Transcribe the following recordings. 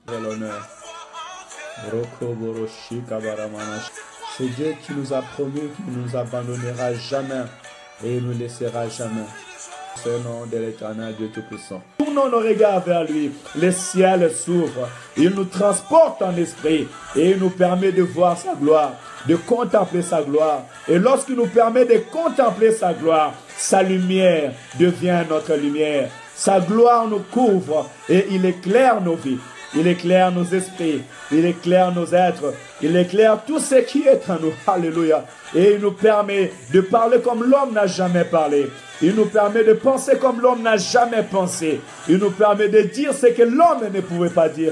et l'honneur. C'est Dieu qui nous a promis qu'il ne nous abandonnera jamais et il ne nous laissera jamais. C'est le nom de l'Éternel Dieu Tout-Puissant. Tournons nos regards vers lui. Le ciel s'ouvre. Il nous transporte en esprit et il nous permet de voir sa gloire, de contempler sa gloire. Et lorsqu'il nous permet de contempler sa gloire, sa lumière devient notre lumière. Sa gloire nous couvre et il éclaire nos vies. Il éclaire nos esprits, il éclaire nos êtres, il éclaire tout ce qui est en nous. Alléluia. Et il nous permet de parler comme l'homme n'a jamais parlé. Il nous permet de penser comme l'homme n'a jamais pensé. Il nous permet de dire ce que l'homme ne pouvait pas dire.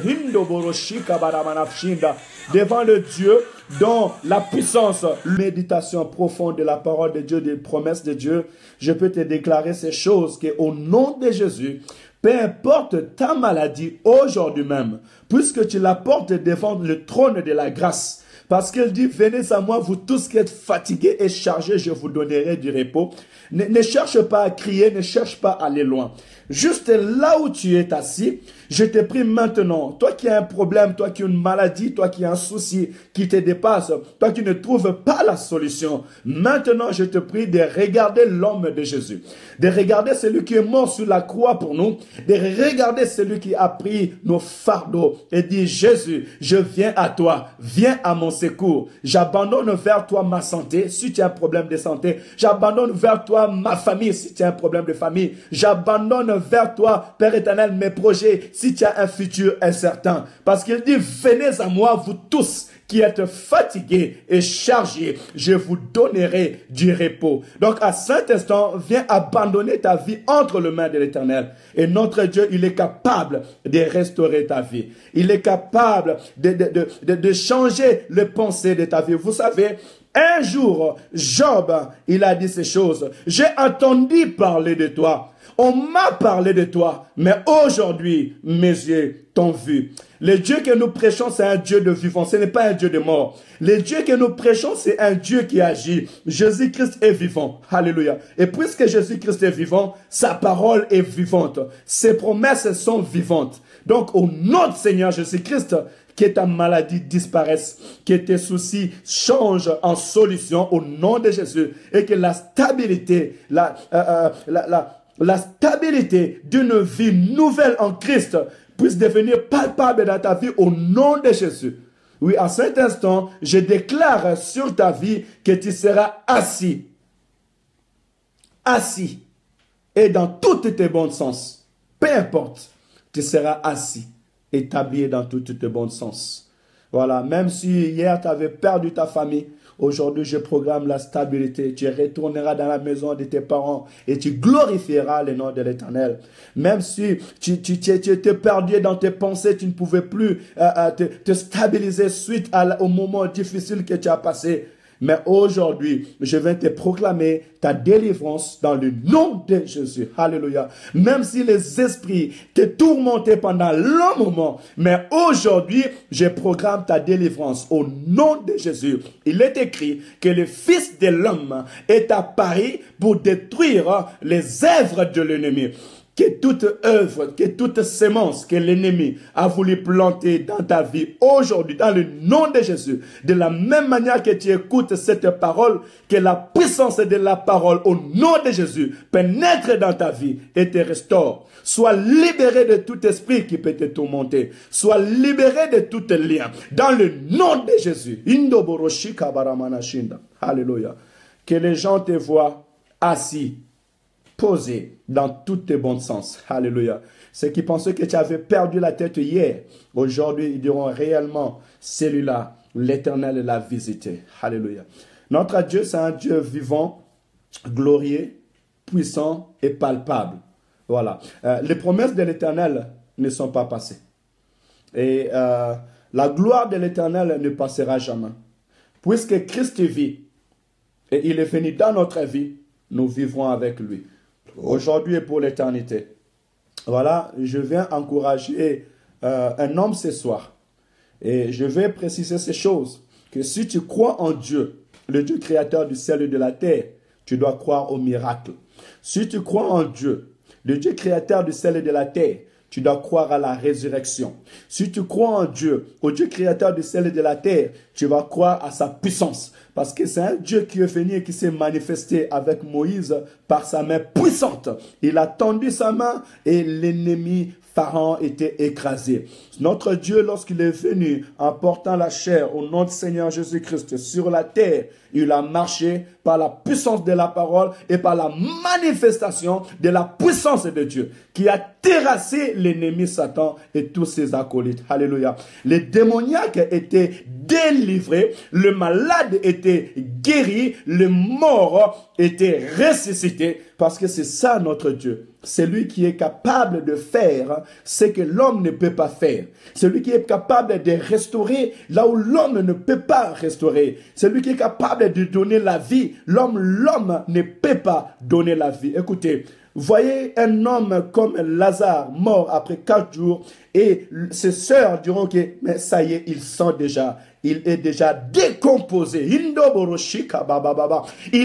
Devant le Dieu dont la puissance, méditation profonde de la parole de Dieu, des promesses de Dieu, je peux te déclarer ces choses qu'au nom de Jésus, peu importe ta maladie aujourd'hui même, puisque tu la portes devant le trône de la grâce, parce qu'il dit, venez à moi, vous tous qui êtes fatigués et chargés, je vous donnerai du repos. Ne cherche pas à crier, ne cherche pas à aller loin. Juste là où tu es assis, je te prie maintenant, toi qui as un problème, toi qui as une maladie, toi qui as un souci qui te dépasse, toi qui ne trouves pas la solution, maintenant je te prie de regarder l'homme de Jésus, de regarder celui qui est mort sur la croix pour nous, de regarder celui qui a pris nos fardeaux et dit, Jésus, je viens à toi, viens à mon secours, j'abandonne vers toi ma santé, si tu as un problème de santé, j'abandonne vers toi ma famille, si tu as un problème de famille, j'abandonne vers toi, Père éternel, mes projets, si tu as un futur incertain. Parce qu'il dit, venez à moi, vous tous qui êtes fatigués et chargés, je vous donnerai du repos. Donc à cet instant, viens abandonner ta vie entre les mains de l'Éternel. Et notre Dieu, il est capable de restaurer ta vie. Il est capable de changer les pensées de ta vie. Vous savez, un jour, Job, il a dit ces choses. J'ai entendu parler de toi. On m'a parlé de toi, mais aujourd'hui, mes yeux t'ont vu. Le Dieu que nous prêchons, c'est un Dieu de vivant, ce n'est pas un Dieu de mort. Le Dieu que nous prêchons, c'est un Dieu qui agit. Jésus-Christ est vivant. Alléluia. Et puisque Jésus-Christ est vivant, sa parole est vivante. Ses promesses sont vivantes. Donc, au nom du Seigneur Jésus-Christ, que ta maladie disparaisse, que tes soucis changent en solution au nom de Jésus et que la stabilité, la stabilité d'une vie nouvelle en Christ puisse devenir palpable dans ta vie au nom de Jésus. Oui, à cet instant, je déclare sur ta vie que tu seras assis. Assis. Et dans toutes tes bons sens. Peu importe, tu seras assis. Établi dans toutes tes bons sens. Voilà, même si hier tu avais perdu ta famille, aujourd'hui je programme la stabilité. Tu retourneras dans la maison de tes parents et tu glorifieras le nom de l'Éternel. Même si tu étais perdu dans tes pensées, tu ne pouvais plus te stabiliser suite au moment difficile que tu as passé. Mais aujourd'hui, je viens te proclamer ta délivrance dans le nom de Jésus. Alléluia. Même si les esprits te tourmentaient pendant un long moment, mais aujourd'hui, je programme ta délivrance au nom de Jésus. Il est écrit que le Fils de l'homme est apparu pour détruire les œuvres de l'ennemi. Que toute œuvre, que toute sémence que l'ennemi a voulu planter dans ta vie aujourd'hui, dans le nom de Jésus, de la même manière que tu écoutes cette parole, que la puissance de la parole au nom de Jésus pénètre dans ta vie et te restaure. Sois libéré de tout esprit qui peut te tourmenter. Sois libéré de tout lien. Dans le nom de Jésus. Alléluia. Que les gens te voient assis, posé dans tous tes bons sens. Alléluia. Ceux qui pensaient que tu avais perdu la tête hier, aujourd'hui, ils diront réellement, celui-là, l'Éternel l'a visité. Alléluia. Notre Dieu, c'est un Dieu vivant, glorieux, puissant et palpable. Voilà. Les promesses de l'Éternel ne sont pas passées. Et la gloire de l'Éternel ne passera jamais. Puisque Christ vit et il est venu dans notre vie, nous vivrons avec lui. Aujourd'hui et pour l'éternité. Voilà, je viens encourager un homme ce soir. Et je vais préciser ces choses. Que si tu crois en Dieu, le Dieu créateur du ciel et de la terre, tu dois croire au miracle. Si tu crois en Dieu, le Dieu créateur du ciel et de la terre, tu dois croire à la résurrection. Si tu crois en Dieu, au Dieu créateur du ciel et de la terre, tu vas croire à sa puissance. Parce que c'est un Dieu qui est venu et qui s'est manifesté avec Moïse par sa main puissante. Il a tendu sa main et l'ennemi Pharaon était écrasé. Notre Dieu, lorsqu'il est venu en portant la chair au nom du Seigneur Jésus-Christ sur la terre, il a marché par la puissance de la parole et par la manifestation de la puissance de Dieu qui a terrassé l'ennemi Satan et tous ses acolytes. Alléluia. Les démoniaques étaient délivrés, le malade était guéri, le mort était ressuscité parce que c'est ça notre Dieu. C'est lui qui est capable de faire ce que l'homme ne peut pas faire. C'est lui qui est capable de restaurer là où l'homme ne peut pas restaurer. C'est lui qui est capable de donner la vie. L'homme ne peut pas donner la vie. Écoutez, voyez un homme comme Lazare mort après 4 jours et ses sœurs diront que mais ça y est, il sent déjà. Il est déjà décomposé. Il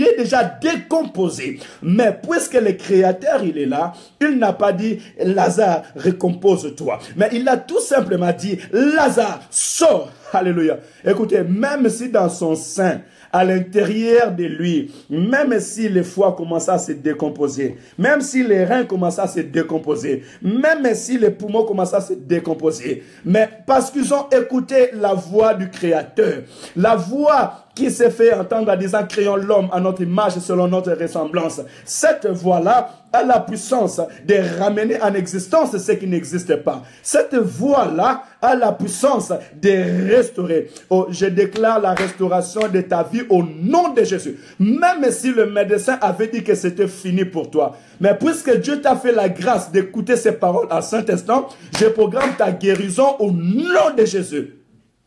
est déjà décomposé. Mais puisque le Créateur, il est là, il n'a pas dit, Lazare, recompose-toi. Mais il a tout simplement dit, Lazare, sors. Alléluia. Écoutez, même si dans son sein, à l'intérieur de lui, même si les foies commencent à se décomposer, même si les reins commencent à se décomposer, même si les poumons commencent à se décomposer, mais parce qu'ils ont écouté la voix du Créateur, la voix qui s'est fait entendre en disant créons l'homme à notre image selon notre ressemblance. Cette voix-là a la puissance de ramener en existence ce qui n'existe pas. Cette voix-là a la puissance de restaurer. Oh, je déclare la restauration de ta vie au nom de Jésus. Même si le médecin avait dit que c'était fini pour toi. Mais puisque Dieu t'a fait la grâce d'écouter ces paroles à cet instant, je programme ta guérison au nom de Jésus.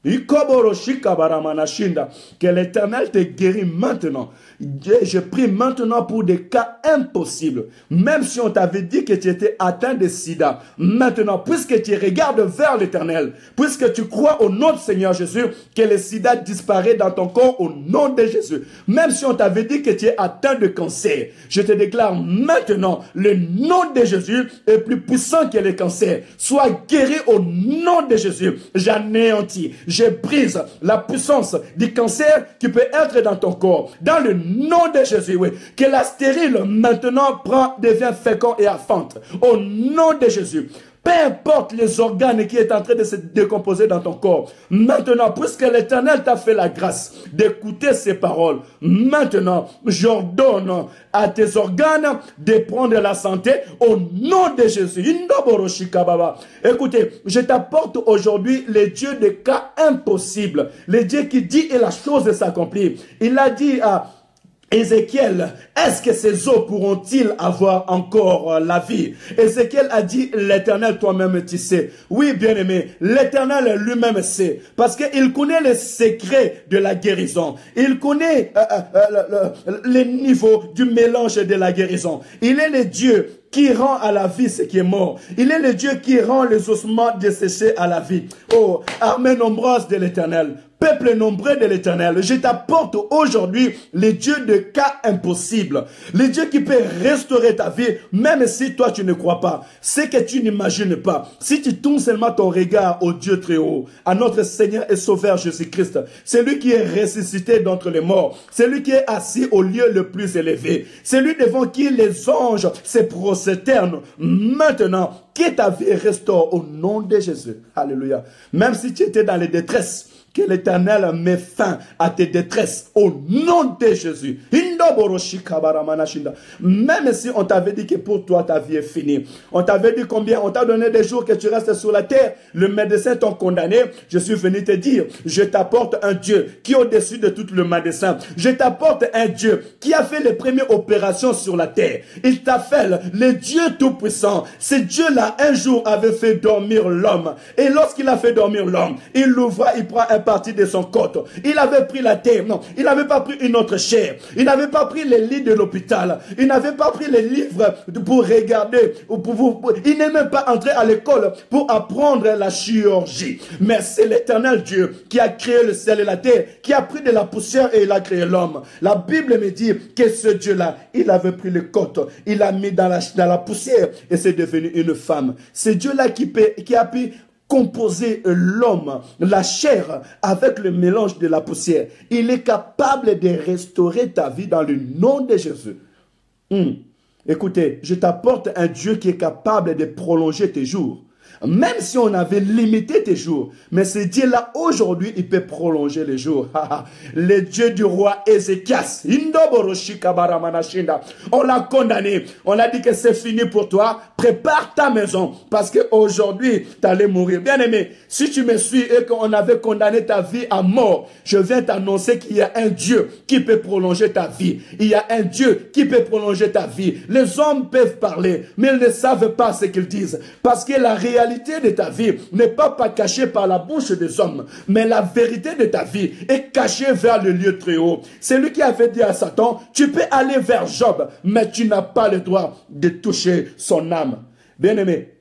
Que l'Éternel te guérit maintenant. Je prie maintenant pour des cas impossibles. Même si on t'avait dit que tu étais atteint de sida, maintenant, puisque tu regardes vers l'Éternel, puisque tu crois au nom du Seigneur Jésus, que le sida disparaît dans ton corps au nom de Jésus. Même si on t'avait dit que tu es atteint de cancer, je te déclare maintenant, le nom de Jésus est plus puissant que le cancer. Sois guéri au nom de Jésus. J'anéantis. Je brise la puissance du cancer qui peut être dans ton corps. Dans le nom de Jésus, oui. Que la stérile maintenant devient fécond et affante. Au nom de Jésus. Peu importe les organes qui est en train de se décomposer dans ton corps. Maintenant, puisque l'Éternel t'a fait la grâce d'écouter ces paroles, maintenant, j'ordonne à tes organes de prendre la santé au nom de Jésus. Écoutez, je t'apporte aujourd'hui le Dieu des cas impossibles. Le Dieu qui dit et la chose s'accomplit. Il a dit à Ézéchiel, est-ce que ces eaux pourront-ils avoir encore la vie? Ézéchiel a dit, l'Éternel toi-même tu sais. Oui, bien-aimé, l'Éternel lui-même sait. Parce qu'il connaît les secrets de la guérison. Il connaît les niveaux du mélange de la guérison. Il est le Dieu qui rend à la vie ce qui est mort. Il est le Dieu qui rend les ossements desséchés à la vie. Oh, armée nombreuse de l'Éternel, peuple nombreux de l'Éternel, je t'apporte aujourd'hui le Dieu de cas impossibles. Le Dieu qui peut restaurer ta vie, même si toi tu ne crois pas. Ce que tu n'imagines pas. Si tu tournes seulement ton regard au Dieu très haut, à notre Seigneur et Sauveur Jésus-Christ, c'est lui qui est ressuscité d'entre les morts. C'est lui qui est assis au lieu le plus élevé. C'est lui devant qui les anges se prosternent. Maintenant, que ta vie restaure au nom de Jésus. Alléluia. Même si tu étais dans les détresses, que l'Éternel met fin à tes détresses au nom de Jésus. Même si on t'avait dit que pour toi ta vie est finie, on t'avait dit combien, on t'a donné des jours que tu restes sur la terre, le médecin t'a condamné, je suis venu te dire, je t'apporte un Dieu qui est au-dessus de tout le médecin. Je t'apporte un Dieu qui a fait les premières opérations sur la terre. Il t'appelle le Dieu tout-puissant. Ce Dieu-là, un jour, avait fait dormir l'homme. Et lorsqu'il a fait dormir l'homme, il l'ouvre, il prend un partie de son côte. Il avait pris la terre. Non, il n'avait pas pris une autre chair. Il n'avait pas pris les lits de l'hôpital. Il n'avait pas pris les livres pour regarder. Il n'est même pas entré à l'école pour apprendre la chirurgie. Mais c'est l'Éternel Dieu qui a créé le ciel et la terre, qui a pris de la poussière et il a créé l'homme. La Bible me dit que ce Dieu-là, il avait pris les côtes, il l'a mis dans la poussière et c'est devenu une femme. C'est Dieu-là qui a pu composer l'homme, la chair, avec le mélange de la poussière. Il est capable de restaurer ta vie dans le nom de Jésus. Écoutez, je t'apporte un Dieu qui est capable de prolonger tes jours. Même si on avait limité tes jours, mais ce Dieu-là, aujourd'hui, il peut prolonger les jours. Le Dieu du roi Ézéchias, on l'a condamné. On a dit que c'est fini pour toi. Prépare ta maison, parce qu'aujourd'hui, tu allais mourir. Bien aimé, si tu me suis et qu'on avait condamné ta vie à mort, je viens t'annoncer qu'il y a un Dieu qui peut prolonger ta vie. Il y a un Dieu qui peut prolonger ta vie. Les hommes peuvent parler, mais ils ne savent pas ce qu'ils disent. Parce que la réalité de ta vie n'est pas cachée par la bouche des hommes, mais la vérité de ta vie est cachée vers le lieu très haut. C'est lui qui avait dit à Satan, tu peux aller vers Job, mais tu n'as pas le droit de toucher son âme. Bien-aimé,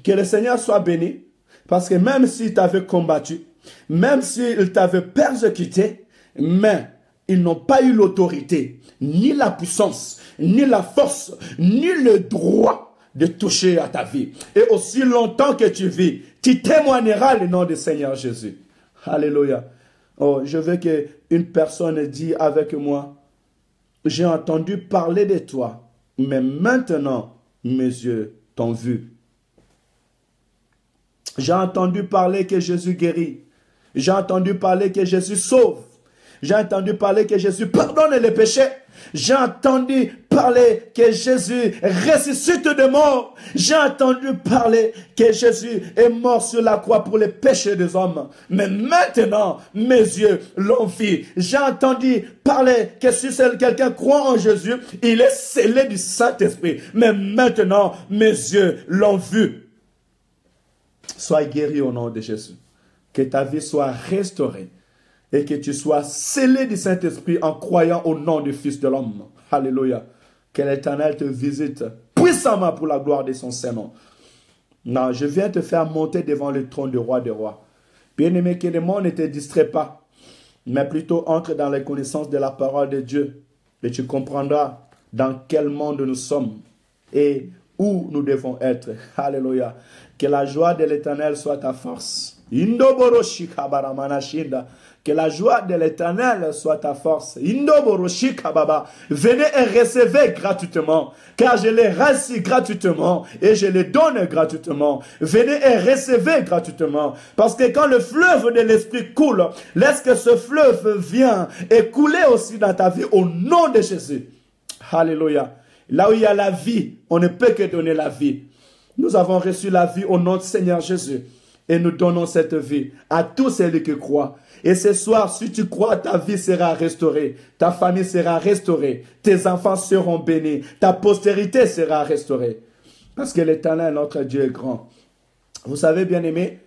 que le Seigneur soit béni, parce que même s'il t'avait combattu, même s'il t'avait persécuté, mais ils n'ont pas eu l'autorité, ni la puissance, ni la force, ni le droit de toucher à ta vie. Et aussi longtemps que tu vis, tu témoigneras le nom du Seigneur Jésus. Alléluia. Oh, je veux qu'une personne dise avec moi, j'ai entendu parler de toi, mais maintenant, mes yeux t'ont vu. J'ai entendu parler que Jésus guérit. J'ai entendu parler que Jésus sauve. J'ai entendu parler que Jésus pardonne les péchés. J'ai entendu parler que Jésus ressuscite de mort. J'ai entendu parler que Jésus est mort sur la croix pour les péchés des hommes. Mais maintenant, mes yeux l'ont vu. J'ai entendu parler que si quelqu'un croit en Jésus, il est scellé du Saint-Esprit. Mais maintenant, mes yeux l'ont vu. Sois guéri au nom de Jésus. Que ta vie soit restaurée. Et que tu sois scellé du Saint-Esprit en croyant au nom du Fils de l'homme. Alléluia. Que l'Éternel te visite puissamment pour la gloire de son Saint-Nom. Non, je viens te faire monter devant le trône du roi des rois. Bien-aimé, que le monde ne te distrait pas, mais plutôt entre dans les connaissances de la parole de Dieu. Et tu comprendras dans quel monde nous sommes et où nous devons être. Alléluia. Que la joie de l'Éternel soit ta force. Que la joie de l'Éternel soit ta force. Venez et recevez gratuitement, car je les reçois gratuitement et je les donne gratuitement. Venez et recevez gratuitement, parce que quand le fleuve de l'Esprit coule, laisse que ce fleuve vienne et couler aussi dans ta vie au nom de Jésus. Alléluia. Là où il y a la vie, on ne peut que donner la vie. Nous avons reçu la vie au nom du Seigneur Jésus. Et nous donnons cette vie à tous ceux qui croient. Et ce soir, si tu crois, ta vie sera restaurée. Ta famille sera restaurée. Tes enfants seront bénis. Ta postérité sera restaurée. Parce que l'Éternel, notre Dieu, est grand. Vous savez, bien-aimés,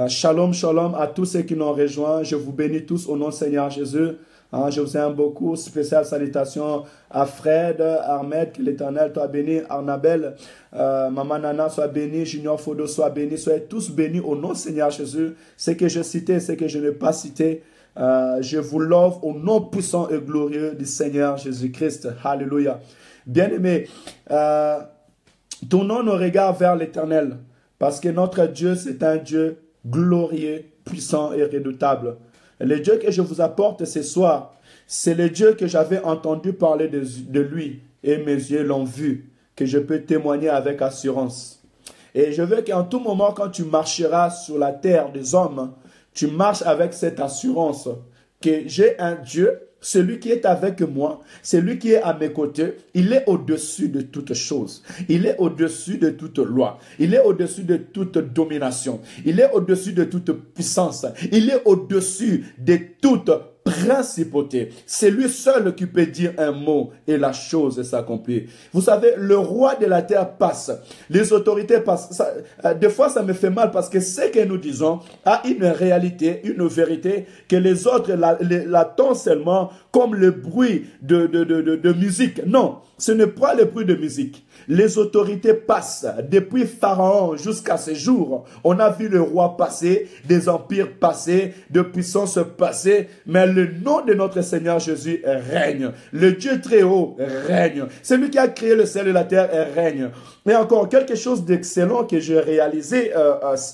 shalom, shalom à tous ceux qui nous ont rejoints. Je vous bénis tous au nom du Seigneur Jésus. Je vous aime beaucoup. Spéciale salutation à Fred, Ahmed, que l'Éternel soit béni, Arnabel, Maman Nana soit béni, Junior Fodo soit béni. Soyez tous bénis au nom du Seigneur Jésus. Ce que je citais, ce que je n'ai pas cité, je vous l'offre au nom puissant et glorieux du Seigneur Jésus-Christ. Alléluia. Bien-aimés, tournons nos regards vers l'Éternel, parce que notre Dieu, c'est un Dieu glorieux, puissant et redoutable. Le Dieu que je vous apporte ce soir, c'est le Dieu que j'avais entendu parler de lui et mes yeux l'ont vu, que je peux témoigner avec assurance. Et je veux qu'en tout moment, quand tu marcheras sur la terre des hommes, tu marches avec cette assurance que j'ai un Dieu, celui qui est avec moi, celui qui est à mes côtés, il est au-dessus de toutes choses. Il est au-dessus de toute loi. Il est au-dessus de toute domination. Il est au-dessus de toute puissance. Il est au-dessus de toute principauté. C'est lui seul qui peut dire un mot et la chose s'accomplit. Vous savez, le roi de la terre passe. Les autorités passent. Des fois, ça me fait mal parce que ce que nous disons a une réalité, une vérité que les autres l'attendent seulement comme le bruit de musique. Non, ce n'est pas le bruit de musique. Les autorités passent depuis Pharaon jusqu'à ce jour. On a vu le roi passer, des empires passer, de puissances passer, mais le nom de notre Seigneur Jésus règne. Le Dieu très haut règne. C'est lui qui a créé le ciel et la terre règne. Et encore quelque chose d'excellent que j'ai réalisé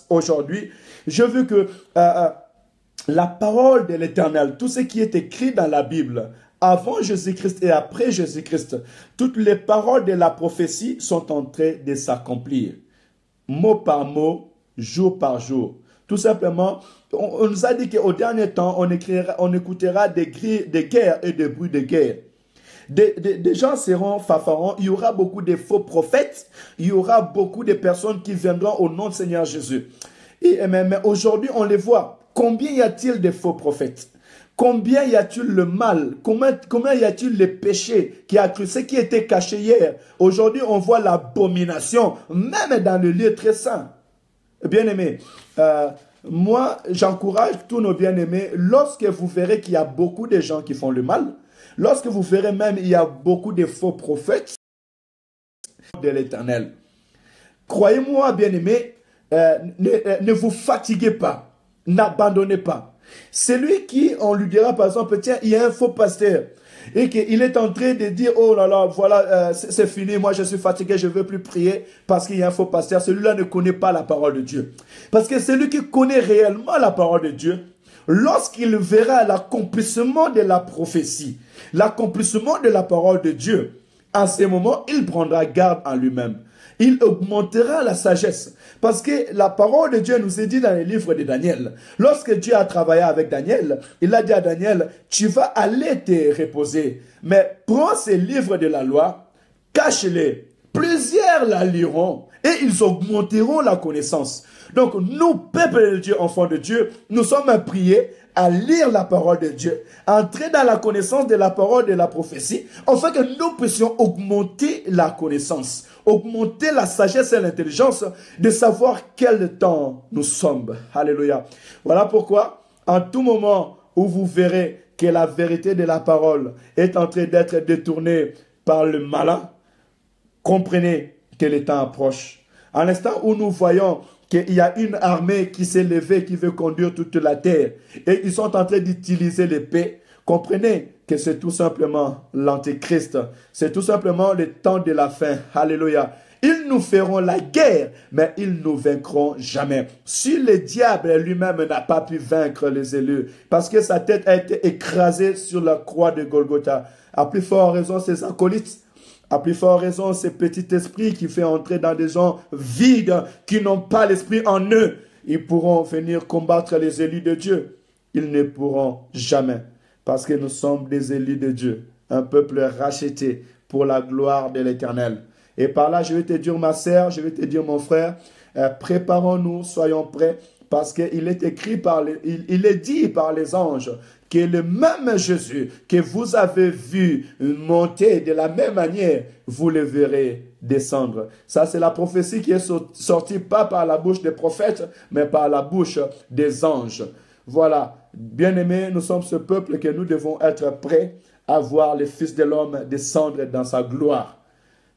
aujourd'hui. Je veux que la parole de l'Éternel, tout ce qui est écrit dans la Bible, avant Jésus-Christ et après Jésus-Christ, toutes les paroles de la prophétie sont en train de s'accomplir. Mot par mot, jour par jour. Tout simplement, on nous a dit qu'au dernier temps, on écoutera des guerres et des bruits de guerre. Des gens seront fanfarons, il y aura beaucoup de faux prophètes, il y aura beaucoup de personnes qui viendront au nom du Seigneur Jésus. Mais aujourd'hui, on les voit. Combien y a-t-il de faux prophètes? Combien y a-t-il le mal? Combien y a-t-il le péché qui a cru? Ce qui était caché hier. Aujourd'hui, on voit l'abomination, même dans le lieu très saint. Bien-aimés, moi, j'encourage tous nos bien-aimés, lorsque vous verrez qu'il y a beaucoup de gens qui font le mal, lorsque vous verrez même il y a beaucoup de faux prophètes de l'Éternel. Croyez-moi, bien-aimés, ne vous fatiguez pas, n'abandonnez pas. C'est lui qui, on lui dira par exemple, tiens, il y a un faux pasteur et qu'il est en train de dire, oh là là, voilà, c'est fini, moi je suis fatigué, je ne veux plus prier parce qu'il y a un faux pasteur. Celui-là ne connaît pas la parole de Dieu. Parce que celui qui connaît réellement la parole de Dieu, lorsqu'il verra l'accomplissement de la prophétie, l'accomplissement de la parole de Dieu, à ce moment, il prendra garde en lui-même. Il augmentera la sagesse. Parce que la parole de Dieu nous est dit dans les livres de Daniel. Lorsque Dieu a travaillé avec Daniel, il a dit à Daniel, tu vas aller te reposer. Mais prends ces livres de la loi, cache-les. Plusieurs la liront et ils augmenteront la connaissance. Donc nous, peuple de Dieu, enfants de Dieu, nous sommes priés à lire la parole de Dieu, à entrer dans la connaissance de la parole de la prophétie, afin que nous puissions augmenter la connaissance, augmenter la sagesse et l'intelligence de savoir quel temps nous sommes. Alléluia. Voilà pourquoi, en tout moment où vous verrez que la vérité de la parole est en train d'être détournée par le malin, comprenez que le temps approche. À l'instant où nous voyons qu'il y a une armée qui s'est levée, qui veut conduire toute la terre, et ils sont en train d'utiliser l'épée, comprenez que c'est tout simplement l'antéchrist. C'est tout simplement le temps de la fin. Alléluia. Ils nous feront la guerre, mais ils ne nous vaincront jamais. Si le diable lui-même n'a pas pu vaincre les élus, parce que sa tête a été écrasée sur la croix de Golgotha, à plus forte raison ses acolytes, à plus forte raison, ces petits esprits qui fait entrer dans des gens vides, qui n'ont pas l'esprit en eux, ils pourront venir combattre les élus de Dieu. Ils ne pourront jamais, parce que nous sommes des élus de Dieu, un peuple racheté pour la gloire de l'Éternel. Et par là, je vais te dire, ma sœur, je vais te dire, mon frère, préparons-nous, soyons prêts, parce qu'il est écrit il est dit par les anges que le même Jésus que vous avez vu monter de la même manière, vous le verrez descendre. Ça, c'est la prophétie qui est sortie pas par la bouche des prophètes, mais par la bouche des anges. Voilà, bien-aimés, nous sommes ce peuple que nous devons être prêts à voir le Fils de l'homme descendre dans sa gloire.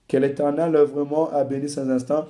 Que l'Éternel vraiment a béni ces instants.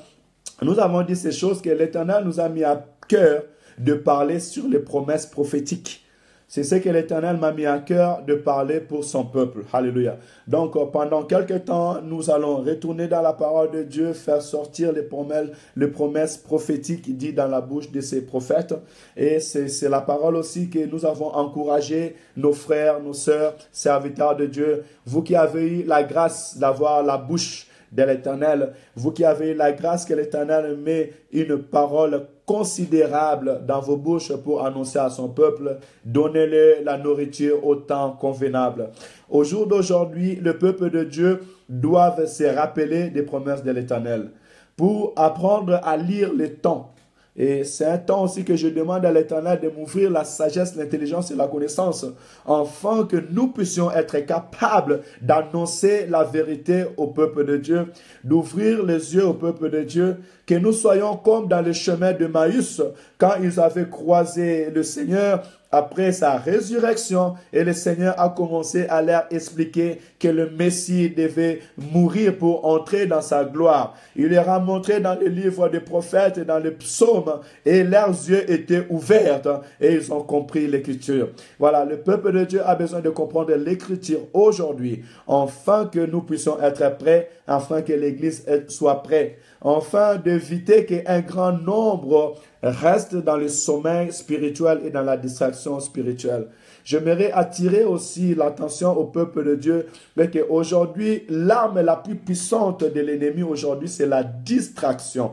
Nous avons dit ces choses que l'Éternel nous a mis à cœur de parler sur les promesses prophétiques. C'est ce que l'Éternel m'a mis à cœur de parler pour son peuple. Alléluia. Donc, pendant quelques temps, nous allons retourner dans la parole de Dieu, faire sortir les promesses prophétiques dites dans la bouche de ses prophètes. Et c'est la parole aussi que nous avons encouragé nos frères, nos sœurs, serviteurs de Dieu. Vous qui avez eu la grâce d'avoir la bouche de l'Éternel, vous qui avez eu la grâce que l'Éternel met une parole considérable dans vos bouches pour annoncer à son peuple, donnez-le la nourriture au temps convenable. Au jour d'aujourd'hui, le peuple de Dieu doit se rappeler des promesses de l'Éternel pour apprendre à lire les temps. Et c'est un temps aussi que je demande à l'Éternel de m'ouvrir la sagesse, l'intelligence et la connaissance, afin que nous puissions être capables d'annoncer la vérité au peuple de Dieu, d'ouvrir les yeux au peuple de Dieu, que nous soyons comme dans le chemin de Maüs, quand ils avaient croisé le Seigneur après sa résurrection, et le Seigneur a commencé à leur expliquer que le Messie devait mourir pour entrer dans sa gloire. Il leur a montré dans les livres des prophètes et dans les psaumes, et leurs yeux étaient ouverts et ils ont compris l'écriture. Voilà, le peuple de Dieu a besoin de comprendre l'écriture aujourd'hui, afin que nous puissions être prêts, afin que l'Église soit prête, afin d'éviter qu'un grand nombre reste dans le sommeil spirituel et dans la distraction spirituelle. J'aimerais attirer aussi l'attention au peuple de Dieu, mais qu'aujourd'hui, l'arme la plus puissante de l'ennemi aujourd'hui, c'est la distraction.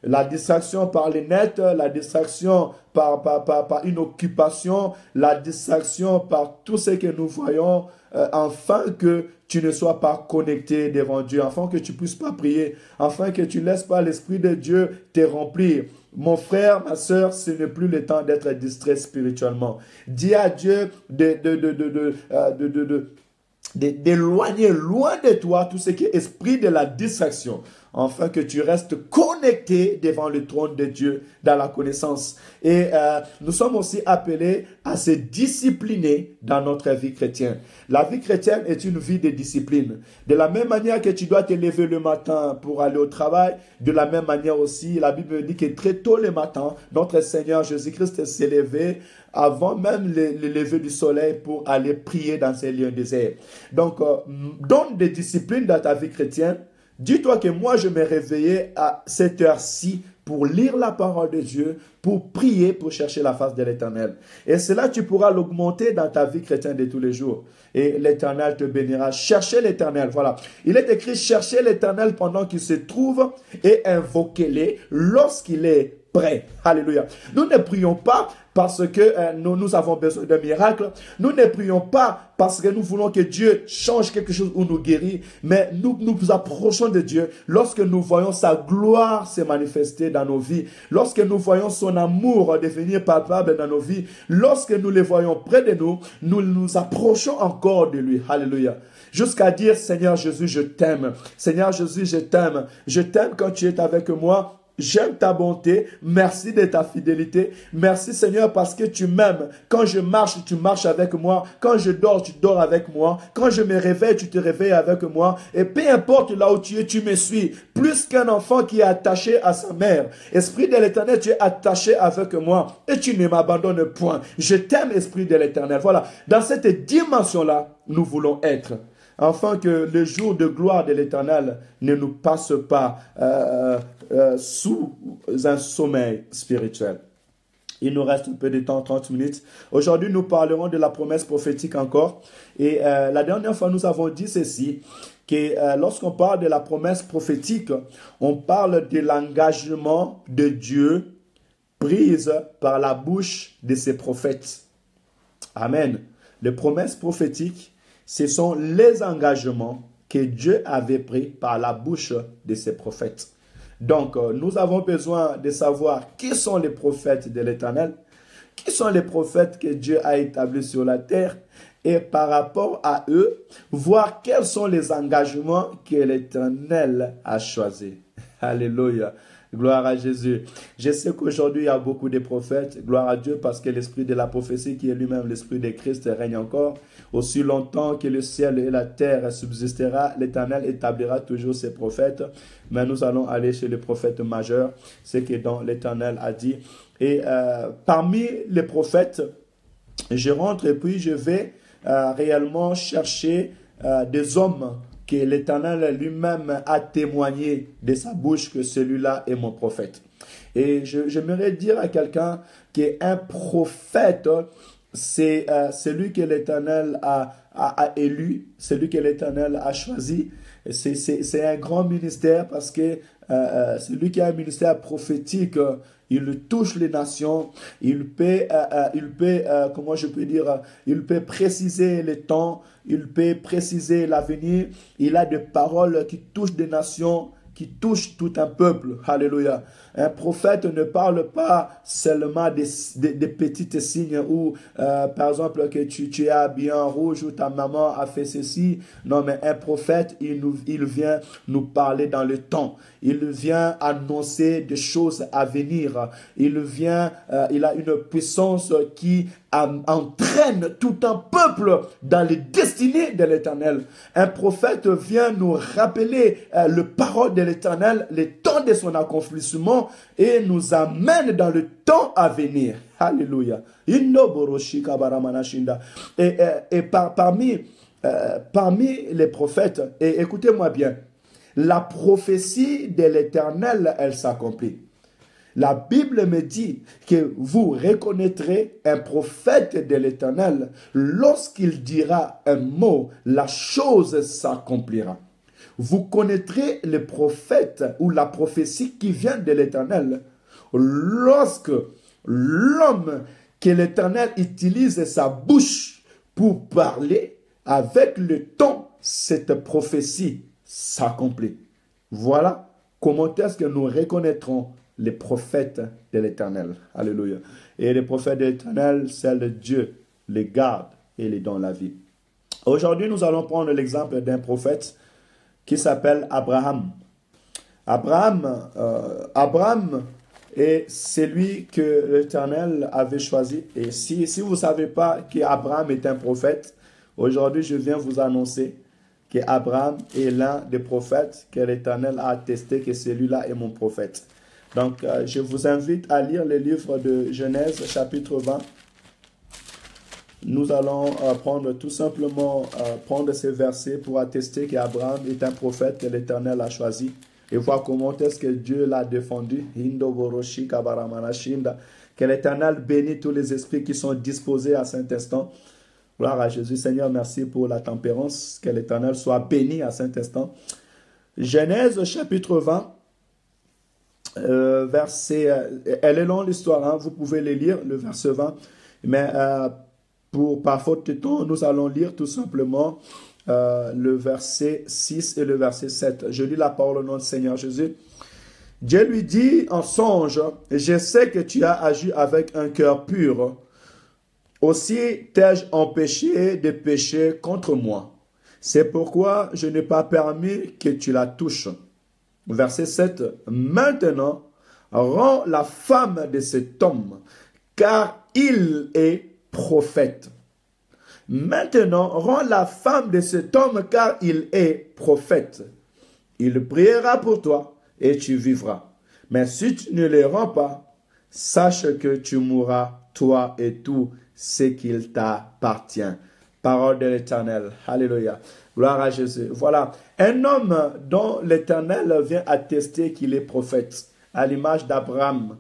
La distraction par les nets, la distraction par une occupation, la distraction par tout ce que nous voyons, afin que tu ne sois pas connecté devant Dieu, afin que tu ne puisses pas prier, afin que tu ne laisses pas l'Esprit de Dieu te remplir. Mon frère, ma soeur, ce n'est plus le temps d'être distrait spirituellement. Dis à Dieu d'éloigner loin de toi tout ce qui est esprit de la distraction, afin que tu restes connecté devant le trône de Dieu dans la connaissance. Et nous sommes aussi appelés à se discipliner dans notre vie chrétienne. La vie chrétienne est une vie de discipline. De la même manière que tu dois te lever le matin pour aller au travail, de la même manière aussi, la Bible dit que très tôt le matin, notre Seigneur Jésus-Christ s'est levé avant même le lever du soleil pour aller prier dans ces lieux déserts. Donc, donne des disciplines dans ta vie chrétienne. Dis-toi que moi, je me réveillais à cette heure-ci pour lire la parole de Dieu, pour prier, pour chercher la face de l'Éternel. Et cela, tu pourras l'augmenter dans ta vie chrétienne de tous les jours. Et l'Éternel te bénira. Cherchez l'Éternel, voilà. Il est écrit, cherchez l'Éternel pendant qu'il se trouve et invoquez-le lorsqu'il est prêt. Alléluia. Nous ne prions pas parce que nous avons besoin d'un miracle. Nous ne prions pas parce que nous voulons que Dieu change quelque chose ou nous guérit. Mais nous nous approchons de Dieu lorsque nous voyons sa gloire se manifester dans nos vies. Lorsque nous voyons son amour devenir palpable dans nos vies. Lorsque nous le voyons près de nous, nous nous approchons encore de lui. Alléluia. Jusqu'à dire, Seigneur Jésus, je t'aime. Seigneur Jésus, je t'aime. Je t'aime quand tu es avec moi. J'aime ta bonté, merci de ta fidélité, merci Seigneur parce que tu m'aimes. Quand je marche, tu marches avec moi. Quand je dors, tu dors avec moi. Quand je me réveille, tu te réveilles avec moi. Et peu importe là où tu es, tu me suis. Plus qu'un enfant qui est attaché à sa mère. Esprit de l'Éternel, tu es attaché avec moi et tu ne m'abandonnes point. Je t'aime, Esprit de l'Éternel. Voilà, dans cette dimension-là, nous voulons être. Afin que le jour de gloire de l'Éternel ne nous passe pas sous un sommeil spirituel. Il nous reste un peu de temps, 30 minutes. Aujourd'hui, nous parlerons de la promesse prophétique encore. Et la dernière fois, nous avons dit ceci, que lorsqu'on parle de la promesse prophétique, on parle de l'engagement de Dieu prise par la bouche de ses prophètes. Amen. Les promesses prophétiques, ce sont les engagements que Dieu avait pris par la bouche de ses prophètes. Donc, nous avons besoin de savoir qui sont les prophètes de l'Éternel, qui sont les prophètes que Dieu a établis sur la terre, et par rapport à eux, voir quels sont les engagements que l'Éternel a choisis. Alléluia. Gloire à Jésus. Je sais qu'aujourd'hui, il y a beaucoup de prophètes. Gloire à Dieu parce que l'esprit de la prophétie, qui est lui-même l'esprit de Christ, règne encore. Aussi longtemps que le ciel et la terre subsistera, l'Éternel établira toujours ses prophètes. Mais nous allons aller chez le prophète majeur, ce que l'Éternel a dit. Et parmi les prophètes, je rentre et puis je vais réellement chercher des hommes que l'Éternel lui-même a témoigné de sa bouche que celui-là est mon prophète. Et j'aimerais dire à quelqu'un qu'un prophète, c'est celui que l'Éternel a élu, celui que l'Éternel a choisi. C'est un grand ministère parce que celui qui a un ministère prophétique, il touche les nations, il peut comment je peux dire, il peut préciser les temps, il peut préciser l'avenir, il a des paroles qui touchent des nations, qui touche tout un peuple. Alléluia. Un prophète ne parle pas seulement des petits signes où, par exemple, que tu es habillé en rouge ou ta maman a fait ceci. Non, mais un prophète, il vient nous parler dans le temps. Il vient annoncer des choses à venir. Il a une puissance qui entraîne tout un peuple dans les destinées de l'Éternel. Un prophète vient nous rappeler le parole de l'Éternel, les temps de son accomplissement et nous amène dans le temps à venir. Alléluia. Et parmi les prophètes, et écoutez-moi bien, la prophétie de l'Éternel, elle s'accomplit. La Bible me dit que vous reconnaîtrez un prophète de l'Éternel. Lorsqu'il dira un mot, la chose s'accomplira. Vous connaîtrez le prophète ou la prophétie qui vient de l'Éternel. Lorsque l'homme que l'Éternel utilise sa bouche pour parler, avec le temps, cette prophétie s'accomplit. Voilà comment est-ce que nous reconnaîtrons les prophètes de l'Éternel. Alléluia. Et les prophètes de l'Éternel, c'est le Dieu, les garde et les donne la vie. Aujourd'hui, nous allons prendre l'exemple d'un prophète qui s'appelle Abraham. Abraham est celui que l'Éternel avait choisi. Et si vous ne savez pas qu'Abraham est un prophète, aujourd'hui, je viens vous annoncer qu'Abraham est l'un des prophètes que l'Éternel a attesté que celui-là est mon prophète. Donc, je vous invite à lire le livre de Genèse, chapitre 20. Nous allons tout simplement prendre ces versets pour attester qu'Abraham est un prophète que l'Éternel a choisi et voir comment est-ce que Dieu l'a défendu. Que l'Éternel bénisse tous les esprits qui sont disposés à cet instant. Gloire à Jésus. Seigneur, merci pour la tempérance. Que l'Éternel soit béni à cet instant. Genèse, chapitre 20. Elle est longue l'histoire, hein, vous pouvez les lire, le verset 20, mais par faute de temps, nous allons lire tout simplement le verset 6 et le verset 7. Je lis la parole au nom du Seigneur Jésus. Dieu lui dit en songe, je sais que tu as agi avec un cœur pur, aussi t'ai-je empêché de pécher contre moi. C'est pourquoi je n'ai pas permis que tu la touches. Verset 7. Maintenant, rends la femme de cet homme, car il est prophète. Maintenant, rends la femme de cet homme, car il est prophète. Il priera pour toi, et tu vivras. Mais si tu ne le rends pas, sache que tu mourras, toi et tout ce qu'il t'appartient. Parole de l'Éternel. Alléluia. Gloire à Jésus. Voilà. Un homme dont l'Éternel vient attester qu'il est prophète, à l'image d'Abraham.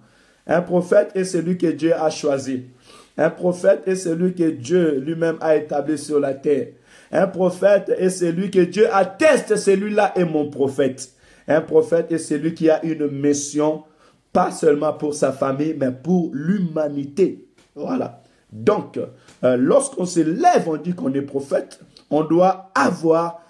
Un prophète est celui que Dieu a choisi. Un prophète est celui que Dieu lui-même a établi sur la terre. Un prophète est celui que Dieu atteste, celui-là est mon prophète. Un prophète est celui qui a une mission, pas seulement pour sa famille, mais pour l'humanité. Voilà. Donc, lorsqu'on se lève, on dit qu'on est prophète, on doit avoir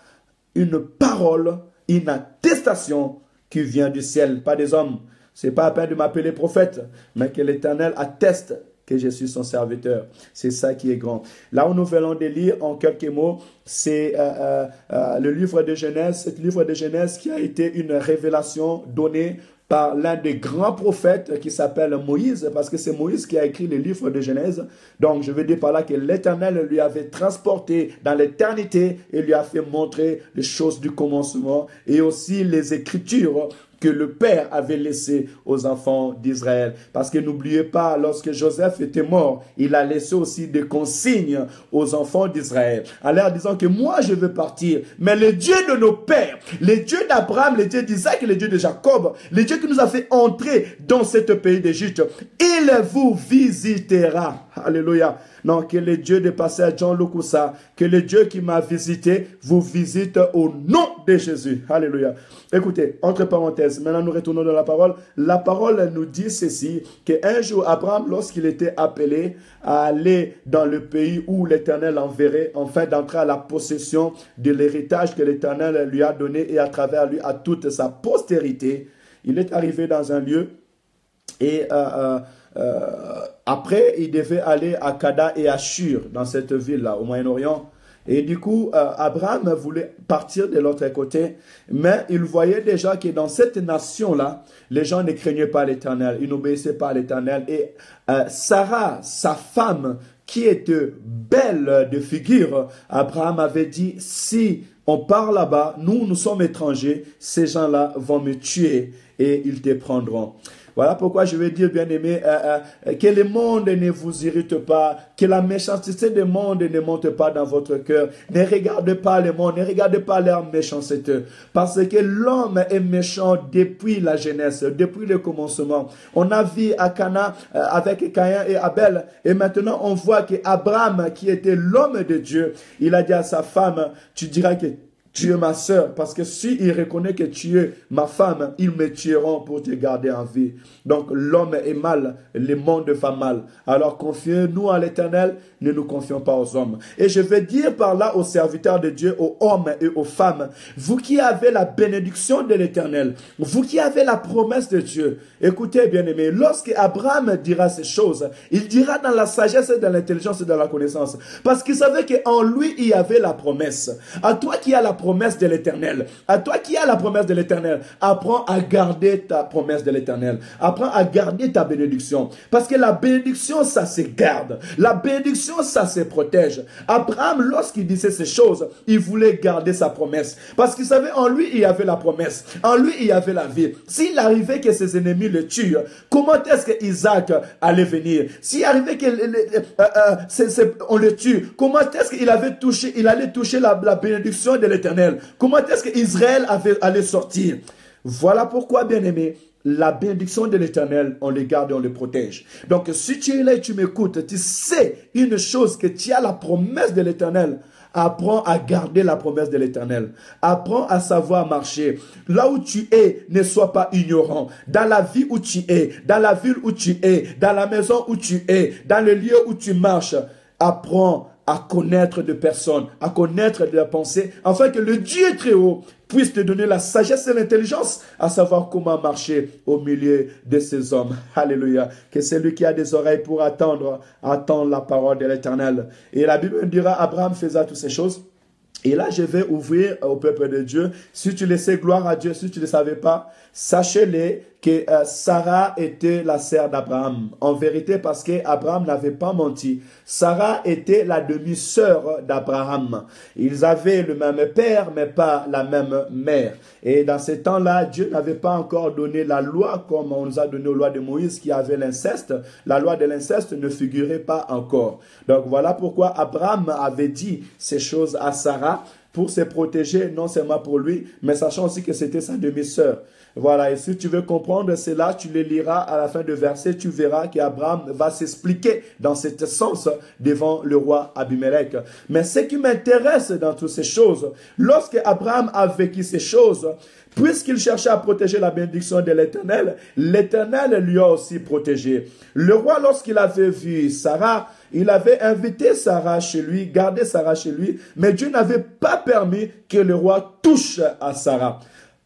une parole, une attestation qui vient du ciel, pas des hommes. Ce n'est pas à peine de m'appeler prophète, mais que l'Éternel atteste que je suis son serviteur. C'est ça qui est grand. Là où nous venons de lire en quelques mots, c'est le livre de Genèse, ce livre de Genèse qui a été une révélation donnée par l'un des grands prophètes qui s'appelle Moïse, parce que c'est Moïse qui a écrit le livre de Genèse. Donc, je veux dire par là que l'Éternel lui avait transporté dans l'éternité et lui a fait montrer les choses du commencement et aussi les Écritures que le Père avait laissé aux enfants d'Israël. Parce que n'oubliez pas, lorsque Joseph était mort, il a laissé aussi des consignes aux enfants d'Israël, en leur disant que moi je veux partir, mais le Dieu de nos pères, le Dieu d'Abraham, le Dieu d'Isaac et le Dieu de Jacob, le Dieu qui nous a fait entrer dans ce pays d'Égypte, il vous visitera. Alléluia. Non, que le Dieu de pasteur John Lukusa, que le Dieu qui m'a visité vous visite au nom de Jésus. Alléluia. Écoutez, entre parenthèses, maintenant nous retournons dans la parole. La parole nous dit ceci, qu'un jour, Abraham, lorsqu'il était appelé à aller dans le pays où l'Éternel enverrait, enfin d'entrer à la possession de l'héritage que l'Éternel lui a donné et à travers lui à toute sa postérité, il est arrivé dans un lieu et après, il devait aller à Kada et à Shur, dans cette ville-là, au Moyen-Orient. Et du coup, Abraham voulait partir de l'autre côté, mais il voyait déjà que dans cette nation-là, les gens ne craignaient pas l'Éternel, ils n'obéissaient pas à l'Éternel. Et Sarah, sa femme, qui était belle de figure, Abraham avait dit, si on part là-bas, nous sommes étrangers, ces gens-là vont me tuer et ils te prendront. Voilà pourquoi je veux dire, bien-aimés, que le monde ne vous irrite pas, que la méchanceté du monde ne monte pas dans votre cœur. Ne regardez pas le monde, ne regardez pas leur méchanceté. Parce que l'homme est méchant depuis la jeunesse, depuis le commencement. On a vu à Cana avec Caïn et Abel. Et maintenant, on voit qu'Abraham, qui était l'homme de Dieu, il a dit à sa femme, tu diras que tu es ma sœur, parce que s'il reconnaît que tu es ma femme, ils me tueront pour te garder en vie. Donc l'homme est mal, le monde va mal. Alors confiez-nous à l'Éternel, ne nous confions pas aux hommes. Et je veux dire par là aux serviteurs de Dieu, aux hommes et aux femmes, vous qui avez la bénédiction de l'Éternel, vous qui avez la promesse de Dieu, écoutez bien-aimés, lorsque Abraham dira ces choses, il dira dans la sagesse, dans l'intelligence et dans la connaissance, parce qu'il savait qu'en lui, il y avait la promesse. À toi qui as la promesse de l'Éternel, à toi qui as la promesse de l'Éternel, apprends à garder ta promesse de l'Éternel, apprends à garder ta bénédiction, parce que la bénédiction, ça se garde, la bénédiction, ça se protège. Abraham, lorsqu'il disait ces choses, il voulait garder sa promesse, parce qu'il savait en lui, il y avait la promesse, en lui, il y avait la vie. S'il arrivait que ses ennemis le tuent, comment est-ce que Isaac allait venir? S'il arrivait que on le tue, comment est-ce qu'il allait toucher la bénédiction de l'Éternel? Comment est-ce qu'Israël allait sortir? Voilà pourquoi, bien-aimé, la bénédiction de l'Éternel, on les garde et on les protège. Donc, si tu es là et tu m'écoutes, tu sais une chose, que tu as la promesse de l'Éternel. Apprends à garder la promesse de l'Éternel. Apprends à savoir marcher. Là où tu es, ne sois pas ignorant. Dans la vie où tu es, dans la ville où tu es, dans la maison où tu es, dans le lieu où tu marches, apprends à connaître de personnes, à connaître de la pensée, afin que le Dieu très haut puisse te donner la sagesse et l'intelligence à savoir comment marcher au milieu de ces hommes. Alléluia. Que celui qui a des oreilles pour attendre la parole de l'Éternel. Et la Bible dira, Abraham faisait toutes ces choses. Et là, je vais ouvrir au peuple de Dieu. Si tu le sais, gloire à Dieu. Si tu ne le savais pas, sachez-le que Sarah était la sœur d'Abraham. En vérité, parce qu'Abraham n'avait pas menti. Sarah était la demi-sœur d'Abraham. Ils avaient le même père, mais pas la même mère. Et dans ces temps-là, Dieu n'avait pas encore donné la loi comme on nous a donné aux lois de Moïse qui avait l'inceste. La loi de l'inceste ne figurait pas encore. Donc voilà pourquoi Abraham avait dit ces choses à Sarah pour se protéger, non seulement pour lui, mais sachant aussi que c'était sa demi-sœur. Voilà, et si tu veux comprendre cela, tu le liras à la fin du verset, tu verras qu'Abraham va s'expliquer dans ce sens devant le roi Abimelech. Mais ce qui m'intéresse dans toutes ces choses, lorsque Abraham a vécu ces choses, puisqu'il cherchait à protéger la bénédiction de l'Éternel, l'Éternel lui a aussi protégé. Le roi, lorsqu'il avait vu Sarah, il avait invité Sarah chez lui, gardé Sarah chez lui, mais Dieu n'avait pas permis que le roi touche à Sarah.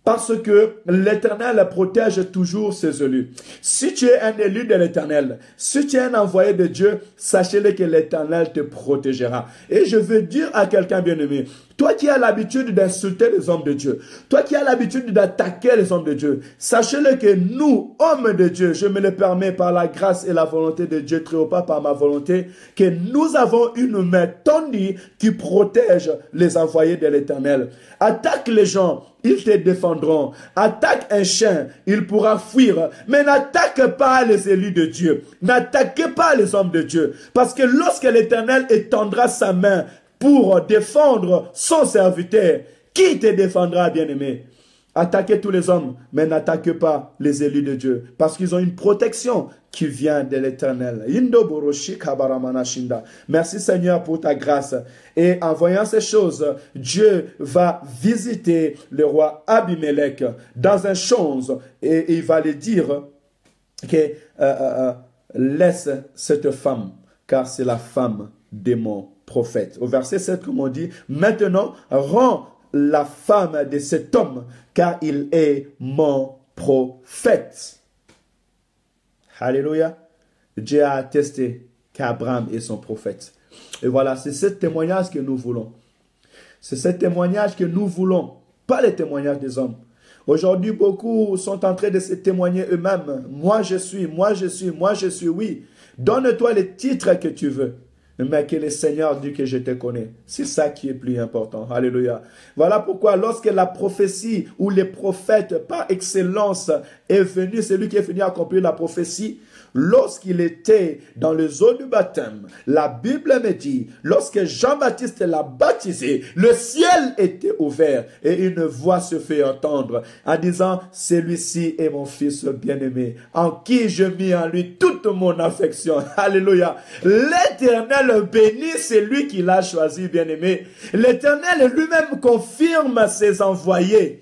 Parce que l'Éternel protège toujours ses élus. Si tu es un élu de l'Éternel, si tu es un envoyé de Dieu, sachez-le que l'Éternel te protégera. Et je veux dire à quelqu'un bien-aimé, toi qui as l'habitude d'insulter les hommes de Dieu, toi qui as l'habitude d'attaquer les hommes de Dieu, sachez-le que nous, hommes de Dieu, je me le permets par la grâce et la volonté de Dieu, très haut, pas par ma volonté, que nous avons une main tendue qui protège les envoyés de l'Éternel. Attaque les gens, ils te défendront. Attaque un chien, il pourra fuir. Mais n'attaque pas les élus de Dieu. N'attaquez pas les hommes de Dieu. Parce que lorsque l'Éternel étendra sa main pour défendre son serviteur, qui te défendra, bien-aimé? Attaquez tous les hommes, mais n'attaquez pas les élus de Dieu, parce qu'ils ont une protection qui vient de l'Éternel. Merci Seigneur pour ta grâce. Et en voyant ces choses, Dieu va visiter le roi Abimelech dans un champ et il va lui dire que laisse cette femme, car c'est la femme de mon prophète. Au verset 7, comme on dit, maintenant rends la femme de cet homme, car il est mon prophète. Alléluia. Dieu a attesté qu'Abraham est son prophète. Et voilà, c'est ce témoignage que nous voulons. C'est ce témoignage que nous voulons, pas les témoignages des hommes. Aujourd'hui, beaucoup sont en train de se témoigner eux-mêmes. Moi je suis, moi je suis, moi je suis, oui. Donne-toi les titres que tu veux. Mais que le Seigneur dit que je te connais. C'est ça qui est plus important. Alléluia. Voilà pourquoi lorsque la prophétie ou les prophètes par excellence est venu, c'est lui qui est venu accomplir la prophétie. Lorsqu'il était dans les eaux du baptême, la Bible me dit, lorsque Jean-Baptiste l'a baptisé, le ciel était ouvert et une voix se fait entendre en disant, celui-ci est mon fils bien-aimé, en qui je mis en lui toute mon affection. Alléluia. L'Éternel bénit celui qui l'a choisi bien-aimé. L'Éternel lui-même confirme ses envoyés.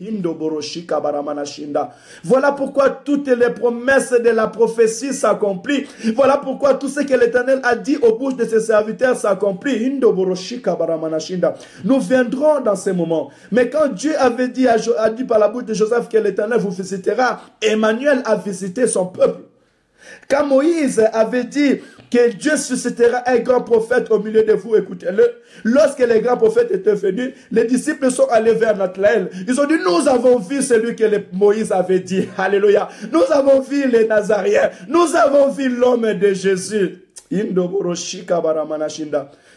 Voilà pourquoi toutes les promesses de la prophétie s'accomplissent. Voilà pourquoi tout ce que l'Éternel a dit aux bouches de ses serviteurs s'accomplit. Nous viendrons dans ces moments. Mais quand Dieu avait dit, a dit par la bouche de Joseph que l'Éternel vous visitera, Emmanuel a visité son peuple. Quand Moïse avait dit que Dieu suscitera un grand prophète au milieu de vous, écoutez-le. Lorsque les grands prophètes étaient venus, les disciples sont allés vers Nathanaël. Ils ont dit, nous avons vu celui que Moïse avait dit. Alléluia. Nous avons vu les Nazaréens. Nous avons vu l'homme de Jésus.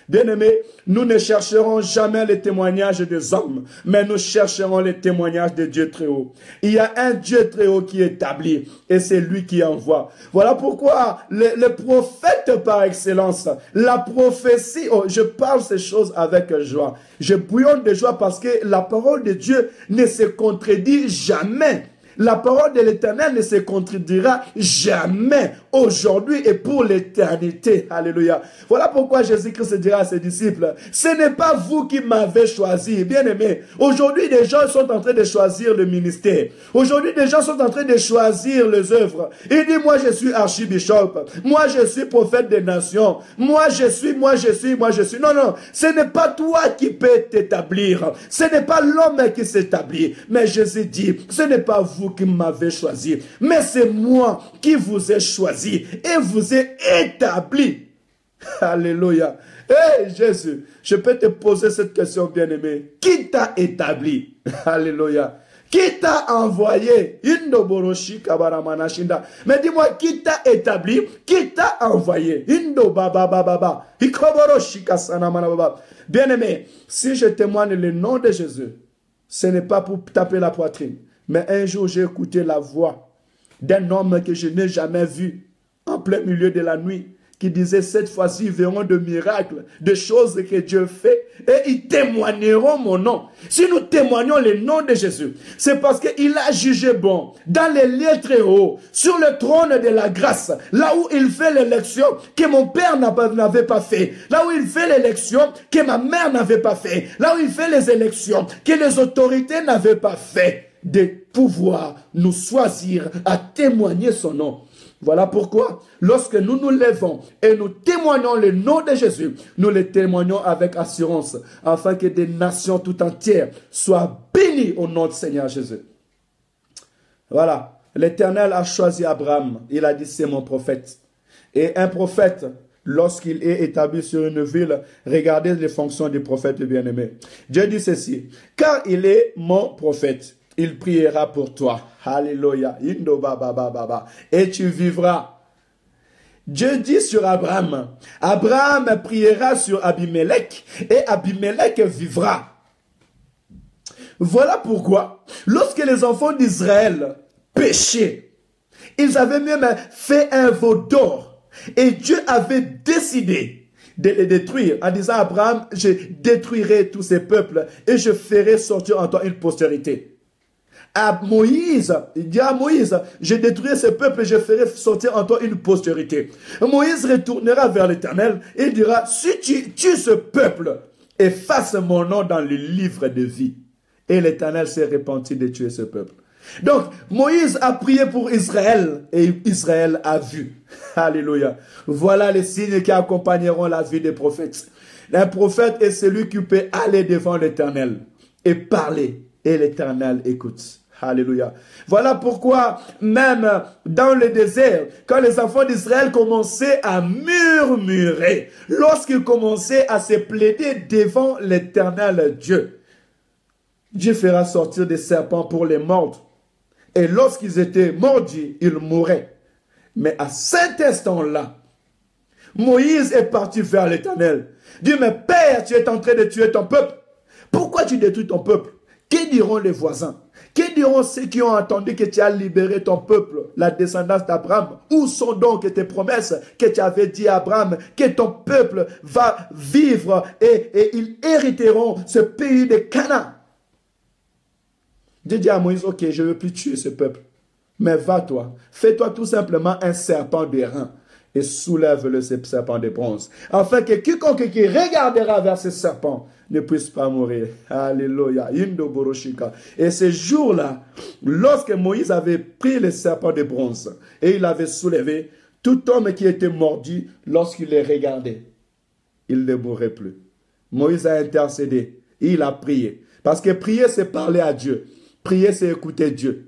Bien-aimés, nous ne chercherons jamais les témoignages des hommes, mais nous chercherons les témoignages de Dieu très haut. Il y a un Dieu très haut qui est établi, et c'est lui qui envoie. Voilà pourquoi le prophète par excellence, la prophétie, je parle ces choses avec joie. Je bouillonne de joie parce que la parole de Dieu ne se contredit jamais. La parole de l'Éternel ne se contredira jamais, aujourd'hui et pour l'éternité. Alléluia. Voilà pourquoi Jésus-Christ dira à ses disciples, ce n'est pas vous qui m'avez choisi. Bien aimé, aujourd'hui des gens sont en train de choisir le ministère. Aujourd'hui des gens sont en train de choisir les œuvres. Il dit, moi je suis archibishop, moi je suis prophète des nations, moi je suis. Non, non, ce n'est pas toi qui peux t'établir. Ce n'est pas l'homme qui s'établit. Mais Jésus dit, ce n'est pas vous qui m'avez choisi, mais c'est moi qui vous ai choisi et vous ai établi. Alléluia. Hey Jésus, je peux te poser cette question, bien-aimé. Qui t'a établi? Alléluia. Qui t'a envoyé? Mais dis-moi, qui t'a établi? Qui t'a envoyé? Bien-aimé, si je témoigne le nom de Jésus, ce n'est pas pour taper la poitrine. Mais un jour, j'ai écouté la voix d'un homme que je n'ai jamais vu en plein milieu de la nuit, qui disait, cette fois-ci, ils verront de miracles, de choses que Dieu fait, et ils témoigneront mon nom. Si nous témoignons le nom de Jésus, c'est parce qu'il a jugé bon, dans les lieux très hauts, sur le trône de la grâce, là où il fait l'élection que mon père n'avait pas fait, là où il fait l'élection que ma mère n'avait pas fait, là où il fait les élections que les autorités n'avaient pas fait, de pouvoir nous choisir à témoigner son nom. Voilà pourquoi, lorsque nous nous levons et nous témoignons le nom de Jésus, nous le témoignons avec assurance, afin que des nations tout entières soient bénies au nom du Seigneur Jésus. Voilà, l'Éternel a choisi Abraham. Il a dit, c'est mon prophète. Et un prophète, lorsqu'il est établi sur une ville, regardez les fonctions du prophète bien-aimé. Dieu dit ceci, car il est mon prophète. Il priera pour toi. Alléluia. Et tu vivras. Dieu dit sur Abraham, Abraham priera sur Abimelech et Abimelech vivra. Voilà pourquoi, lorsque les enfants d'Israël péchaient, ils avaient même fait un veau d'or. Et Dieu avait décidé de les détruire en disant à Abraham, je détruirai tous ces peuples et je ferai sortir en toi une postérité. à Moïse, il dit à Moïse, je détruirai ce peuple et je ferai sortir en toi une postérité. Moïse retournera vers l'Éternel et dira, si tu tues ce peuple, efface mon nom dans le livre de vie. Et l'Éternel s'est repenti de tuer ce peuple. Donc, Moïse a prié pour Israël et Israël a vu. Alléluia. Voilà les signes qui accompagneront la vie des prophètes. Un prophète est celui qui peut aller devant l'Éternel et parler. Et l'Éternel écoute. Alléluia. Voilà pourquoi même dans le désert, quand les enfants d'Israël commençaient à murmurer, lorsqu'ils commençaient à se plaider devant l'Éternel Dieu, Dieu fera sortir des serpents pour les mordre. Et lorsqu'ils étaient mordus, ils mouraient. Mais à cet instant-là, Moïse est parti vers l'Éternel. Dit, mais Père, tu es en train de tuer ton peuple. Pourquoi tu détruis ton peuple? Que diront les voisins? Que diront ceux qui ont entendu que tu as libéré ton peuple, la descendance d'Abraham? Où sont donc tes promesses que tu avais dit à Abraham, que ton peuple va vivre et ils hériteront ce pays de Canaan? Dieu dit à Moïse, ok, je ne veux plus tuer ce peuple. Mais va-toi, fais-toi tout simplement un serpent de rein et soulève-le, ce serpent de bronze, afin que quiconque qui regardera vers ce serpent ne puisse pas mourir. Alléluia. Et ce jour-là, lorsque Moïse avait pris le serpent de bronze et il l'avait soulevé, tout homme qui était mordu, lorsqu'il les regardait, il ne mourrait plus. Moïse a intercédé, il a prié. Parce que prier, c'est parler à Dieu. Prier, c'est écouter Dieu.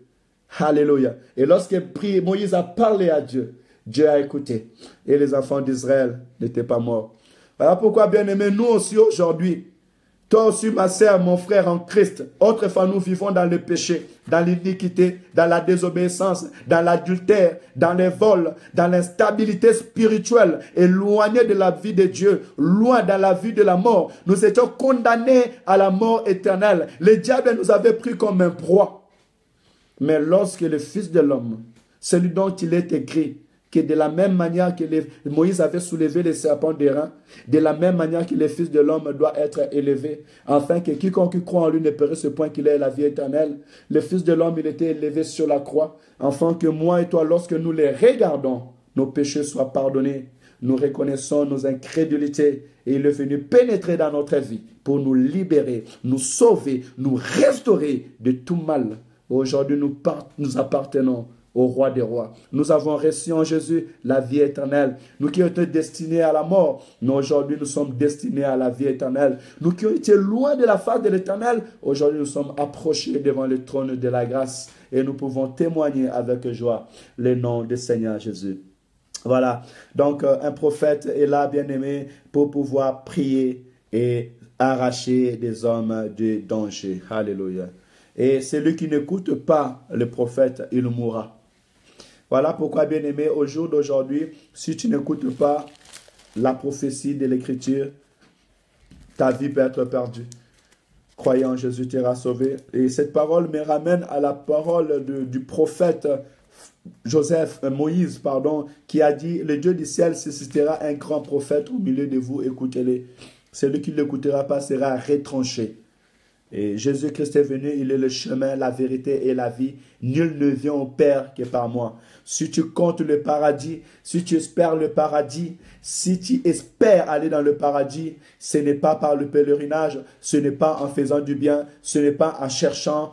Alléluia. Et lorsque Moïse a parlé à Dieu, Dieu a écouté. Et les enfants d'Israël n'étaient pas morts. Voilà pourquoi, bien-aimés, nous aussi aujourd'hui, toi aussi, ma sœur, mon frère en Christ, autrefois nous vivons dans le péché, dans l'iniquité, dans la désobéissance, dans l'adultère, dans les vols, dans l'instabilité spirituelle, éloignés de la vie de Dieu, loin dans la vie de la mort. Nous étions condamnés à la mort éternelle. Le diable nous avait pris comme un proie. Mais lorsque le Fils de l'homme, celui dont il est écrit, que de la même manière que Moïse avait soulevé les serpents d'airain, de la même manière que le Fils de l'homme doit être élevé, afin que quiconque croit en lui ne périsse ce point qu'il ait la vie éternelle. Le Fils de l'homme, il était élevé sur la croix, afin que moi et toi, lorsque nous les regardons, nos péchés soient pardonnés. Nous reconnaissons nos incrédulités et il est venu pénétrer dans notre vie pour nous libérer, nous sauver, nous restaurer de tout mal. Aujourd'hui, nous appartenons au roi des rois. Nous avons reçu en Jésus la vie éternelle. Nous qui étions destinés à la mort, mais aujourd'hui nous sommes destinés à la vie éternelle. Nous qui étions loin de la face de l'éternel, aujourd'hui nous sommes approchés devant le trône de la grâce et nous pouvons témoigner avec joie le nom du Seigneur Jésus. Voilà, donc un prophète est là, bien-aimé, pour pouvoir prier et arracher des hommes du danger. Alléluia. Et celui qui n'écoute pas le prophète, il mourra. Voilà pourquoi, bien-aimé, au jour d'aujourd'hui, si tu n'écoutes pas la prophétie de l'Écriture, ta vie peut être perdue. Croyant en Jésus, tu seras sauvé. Et cette parole me ramène à la parole du prophète Moïse, qui a dit, le Dieu du ciel suscitera un grand prophète au milieu de vous, écoutez-le. Celui qui ne l'écoutera pas sera retranché. Et Jésus-Christ est venu, il est le chemin, la vérité et la vie. Nul ne vient au Père que par moi. Si tu comptes le paradis, si tu espères le paradis, si tu espères aller dans le paradis, ce n'est pas par le pèlerinage, ce n'est pas en faisant du bien, ce n'est pas en cherchant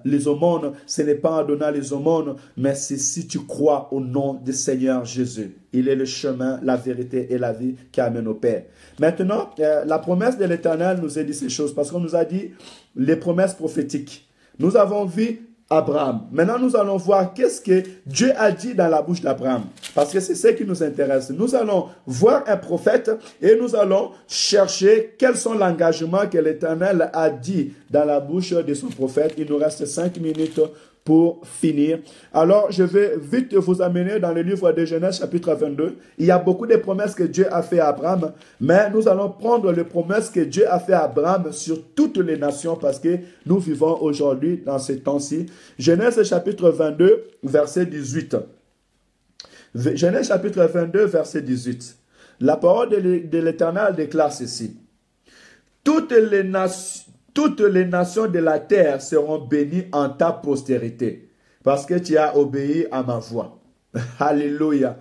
les aumônes, ce n'est pas en donnant les aumônes, mais c'est si tu crois au nom du Seigneur Jésus. Il est le chemin, la vérité et la vie qui amène au Père. Maintenant, la promesse de l'Éternel nous a dit ces choses parce qu'on nous a dit les promesses prophétiques. Nous avons vu Abraham. Maintenant, nous allons voir qu'est-ce que Dieu a dit dans la bouche d'Abraham. Parce que c'est ce qui nous intéresse. Nous allons voir un prophète et nous allons chercher quels sont les engagements que l'Éternel a dit dans la bouche de son prophète. Il nous reste 5 minutes pour finir. Alors, je vais vite vous amener dans le livre de Genèse, chapitre 22. Il y a beaucoup de promesses que Dieu a fait à Abraham, mais nous allons prendre les promesses que Dieu a fait à Abraham sur toutes les nations parce que nous vivons aujourd'hui dans ces temps-ci. Genèse, chapitre 22, verset 18. Genèse, chapitre 22, verset 18. La parole de l'Éternel déclare ceci. Toutes les nations, toutes les nations de la terre seront bénies en ta postérité, parce que tu as obéi à ma voix. Alléluia.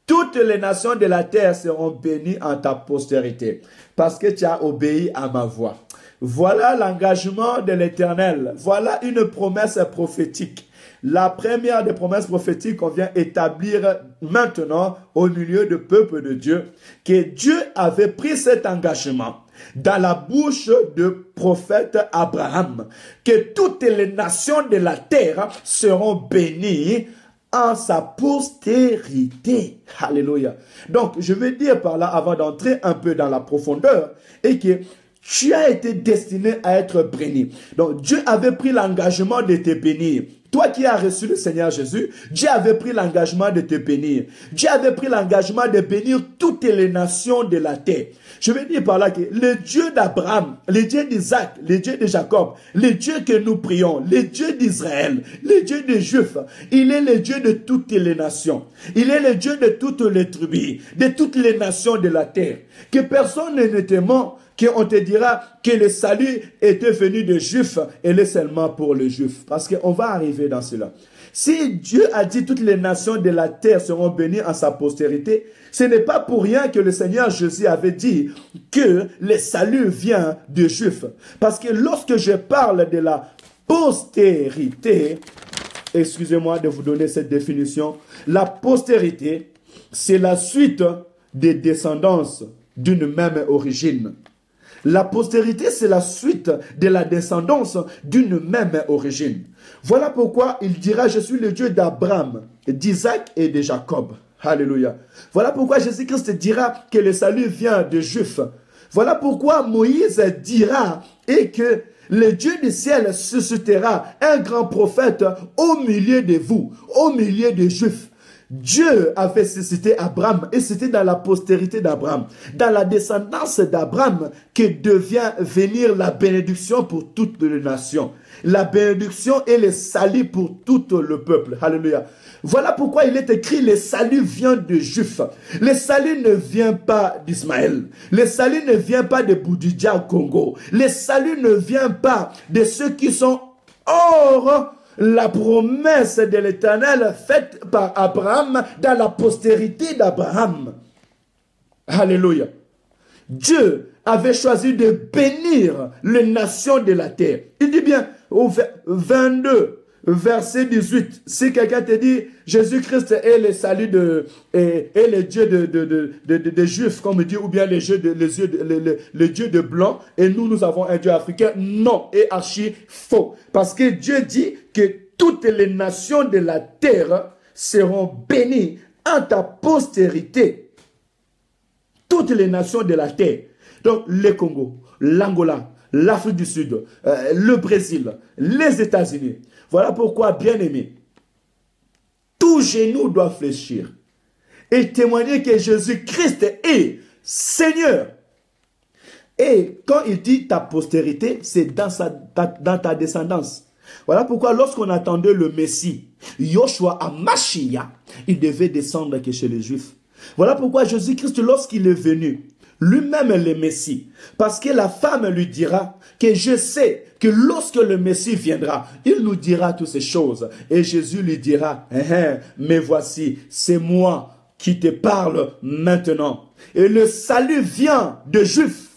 Toutes les nations de la terre seront bénies en ta postérité, parce que tu as obéi à ma voix. Voilà l'engagement de l'Éternel. Voilà une promesse prophétique. La première des promesses prophétiques qu'on vient établir maintenant au milieu du peuple de Dieu, que Dieu avait pris cet engagement dans la bouche du prophète Abraham, que toutes les nations de la terre seront bénies en sa postérité. Alléluia. Donc, je veux dire par là, avant d'entrer un peu dans la profondeur, et que tu as été destiné à être béni. Donc, Dieu avait pris l'engagement de te bénir. Toi qui as reçu le Seigneur Jésus, Dieu avait pris l'engagement de te bénir. Dieu avait pris l'engagement de bénir toutes les nations de la terre. Je veux dire par là que le Dieu d'Abraham, le Dieu d'Isaac, le Dieu de Jacob, le Dieu que nous prions, le Dieu d'Israël, le Dieu des Juifs, il est le Dieu de toutes les nations. Il est le Dieu de toutes les tribus, de toutes les nations de la terre. Que personne ne te ment, qu'on te dira que le salut était venu des Juifs et est seulement pour les Juifs. Parce qu'on va arriver dans cela. Si Dieu a dit toutes les nations de la terre seront bénies en sa postérité, ce n'est pas pour rien que le Seigneur Jésus avait dit que le salut vient des Juifs. Parce que lorsque je parle de la postérité, excusez-moi de vous donner cette définition, la postérité, c'est la suite des descendances d'une même origine. La postérité, c'est la suite de la descendance d'une même origine. Voilà pourquoi il dira, je suis le Dieu d'Abraham, d'Isaac et de Jacob. Alléluia. Voilà pourquoi Jésus-Christ dira que le salut vient des Juifs. Voilà pourquoi Moïse dira et que le Dieu du ciel suscitera un grand prophète au milieu de vous, au milieu des Juifs. Dieu avait suscité Abraham et c'était dans la postérité d'Abraham, dans la descendance d'Abraham que devient venir la bénédiction pour toutes les nations. La bénédiction et le salut pour tout le peuple. Alléluia. Voilà pourquoi il est écrit, le salut vient des Juifs. Le salut ne vient pas d'Ismaël. Le salut ne vient pas de Boudidja au Congo. Le salut ne vient pas de ceux qui sont hors la promesse de l'Éternel faite par Abraham dans la postérité d'Abraham. Alléluia. Dieu avait choisi de bénir les nations de la terre. Il dit bien au 22, verset 18, si quelqu'un te dit Jésus-Christ est le salut et le Dieu des Juifs, comme on dit, ou bien le Dieu de blanc, et nous avons un Dieu africain, non, et archi faux. Parce que Dieu dit que toutes les nations de la terre seront bénies en ta postérité. Toutes les nations de la terre. Donc, le Congo, l'Angola, l'Afrique du Sud, le Brésil, les États-Unis. Voilà pourquoi, bien-aimés, tout genou doit fléchir et témoigner que Jésus-Christ est Seigneur. Et quand il dit ta postérité, c'est dans ta descendance. Voilà pourquoi lorsqu'on attendait le Messie, Yoshua à Mashiach, il devait descendre que chez les Juifs. Voilà pourquoi Jésus-Christ, lorsqu'il est venu, lui-même le Messie, parce que la femme lui dira que je sais que lorsque le Messie viendra, il nous dira toutes ces choses. Et Jésus lui dira, mais voici, c'est moi qui te parle maintenant. Et le salut vient de Juifs,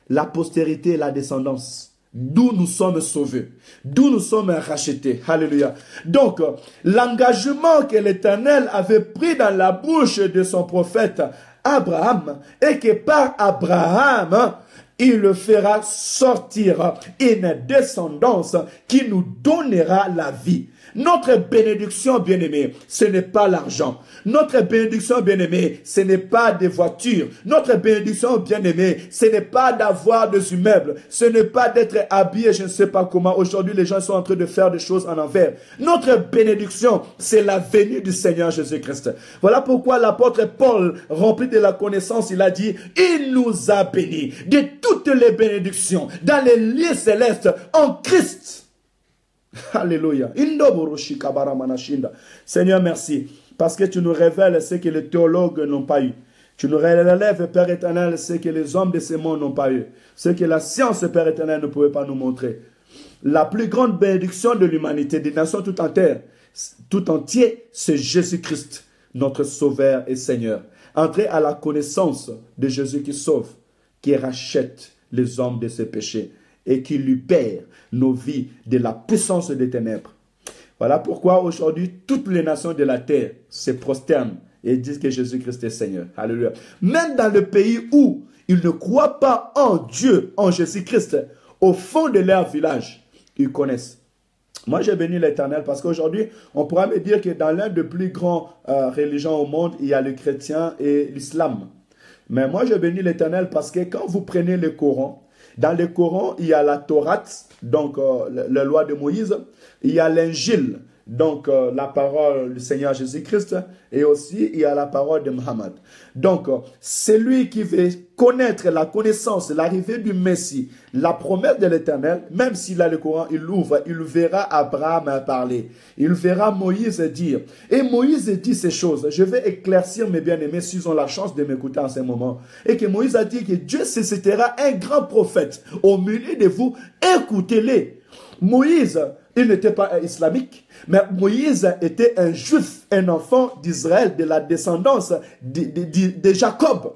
la postérité et la descendance. D'où nous sommes sauvés, d'où nous sommes rachetés. Alléluia. Donc, l'engagement que l'Éternel avait pris dans la bouche de son prophète Abraham, et que par Abraham, il le fera sortir une descendance qui nous donnera la vie. Notre bénédiction, bien-aimé, ce n'est pas l'argent. Notre bénédiction, bien-aimé, ce n'est pas des voitures. Notre bénédiction, bien-aimé, ce n'est pas d'avoir des immeubles. Ce n'est pas d'être habillé, je ne sais pas comment. Aujourd'hui, les gens sont en train de faire des choses en envers. Notre bénédiction, c'est la venue du Seigneur Jésus-Christ. Voilà pourquoi l'apôtre Paul, rempli de la connaissance, il a dit, il nous a bénis de toutes les bénédictions dans les lieux célestes en Christ. Alléluia. Seigneur, merci. Parce que tu nous révèles ce que les théologues n'ont pas eu. Tu nous relèves, Père éternel, ce que les hommes de ce monde n'ont pas eu. Ce que la science, Père éternel, ne pouvait pas nous montrer. La plus grande bénédiction de l'humanité, des nations tout entières, tout entier, c'est Jésus-Christ, notre Sauveur et Seigneur. Entrez à la connaissance de Jésus qui sauve, qui rachète les hommes de ses péchés et qui libère nos vies de la puissance des ténèbres. Voilà pourquoi aujourd'hui, toutes les nations de la terre se prosternent et disent que Jésus-Christ est Seigneur. Alléluia. Même dans le pays où ils ne croient pas en Dieu, en Jésus-Christ, au fond de leur village, ils connaissent. Moi, j'ai béni l'Éternel parce qu'aujourd'hui, on pourra me dire que dans l'un des plus grands religions au monde, il y a le chrétien et l'islam. Mais moi, je bénis l'Éternel parce que quand vous prenez le Coran, dans le Coran, il y a la Torah, donc la loi de Moïse, il y a l'Injil, donc la parole du Seigneur Jésus-Christ, et aussi il y a la parole de Mohammed. Donc, celui qui veut connaître la connaissance, l'arrivée du Messie, la promesse de l'Éternel, même s'il a le Coran, il l'ouvre, il verra Abraham parler, il verra Moïse dire. Et Moïse dit ces choses. Je vais éclaircir mes bien-aimés s'ils ont la chance de m'écouter en ce moment. Et que Moïse a dit que Dieu suscitera un grand prophète au milieu de vous, écoutez-les. Moïse, il n'était pas islamique, mais Moïse était un juif, un enfant d'Israël, de la descendance de Jacob.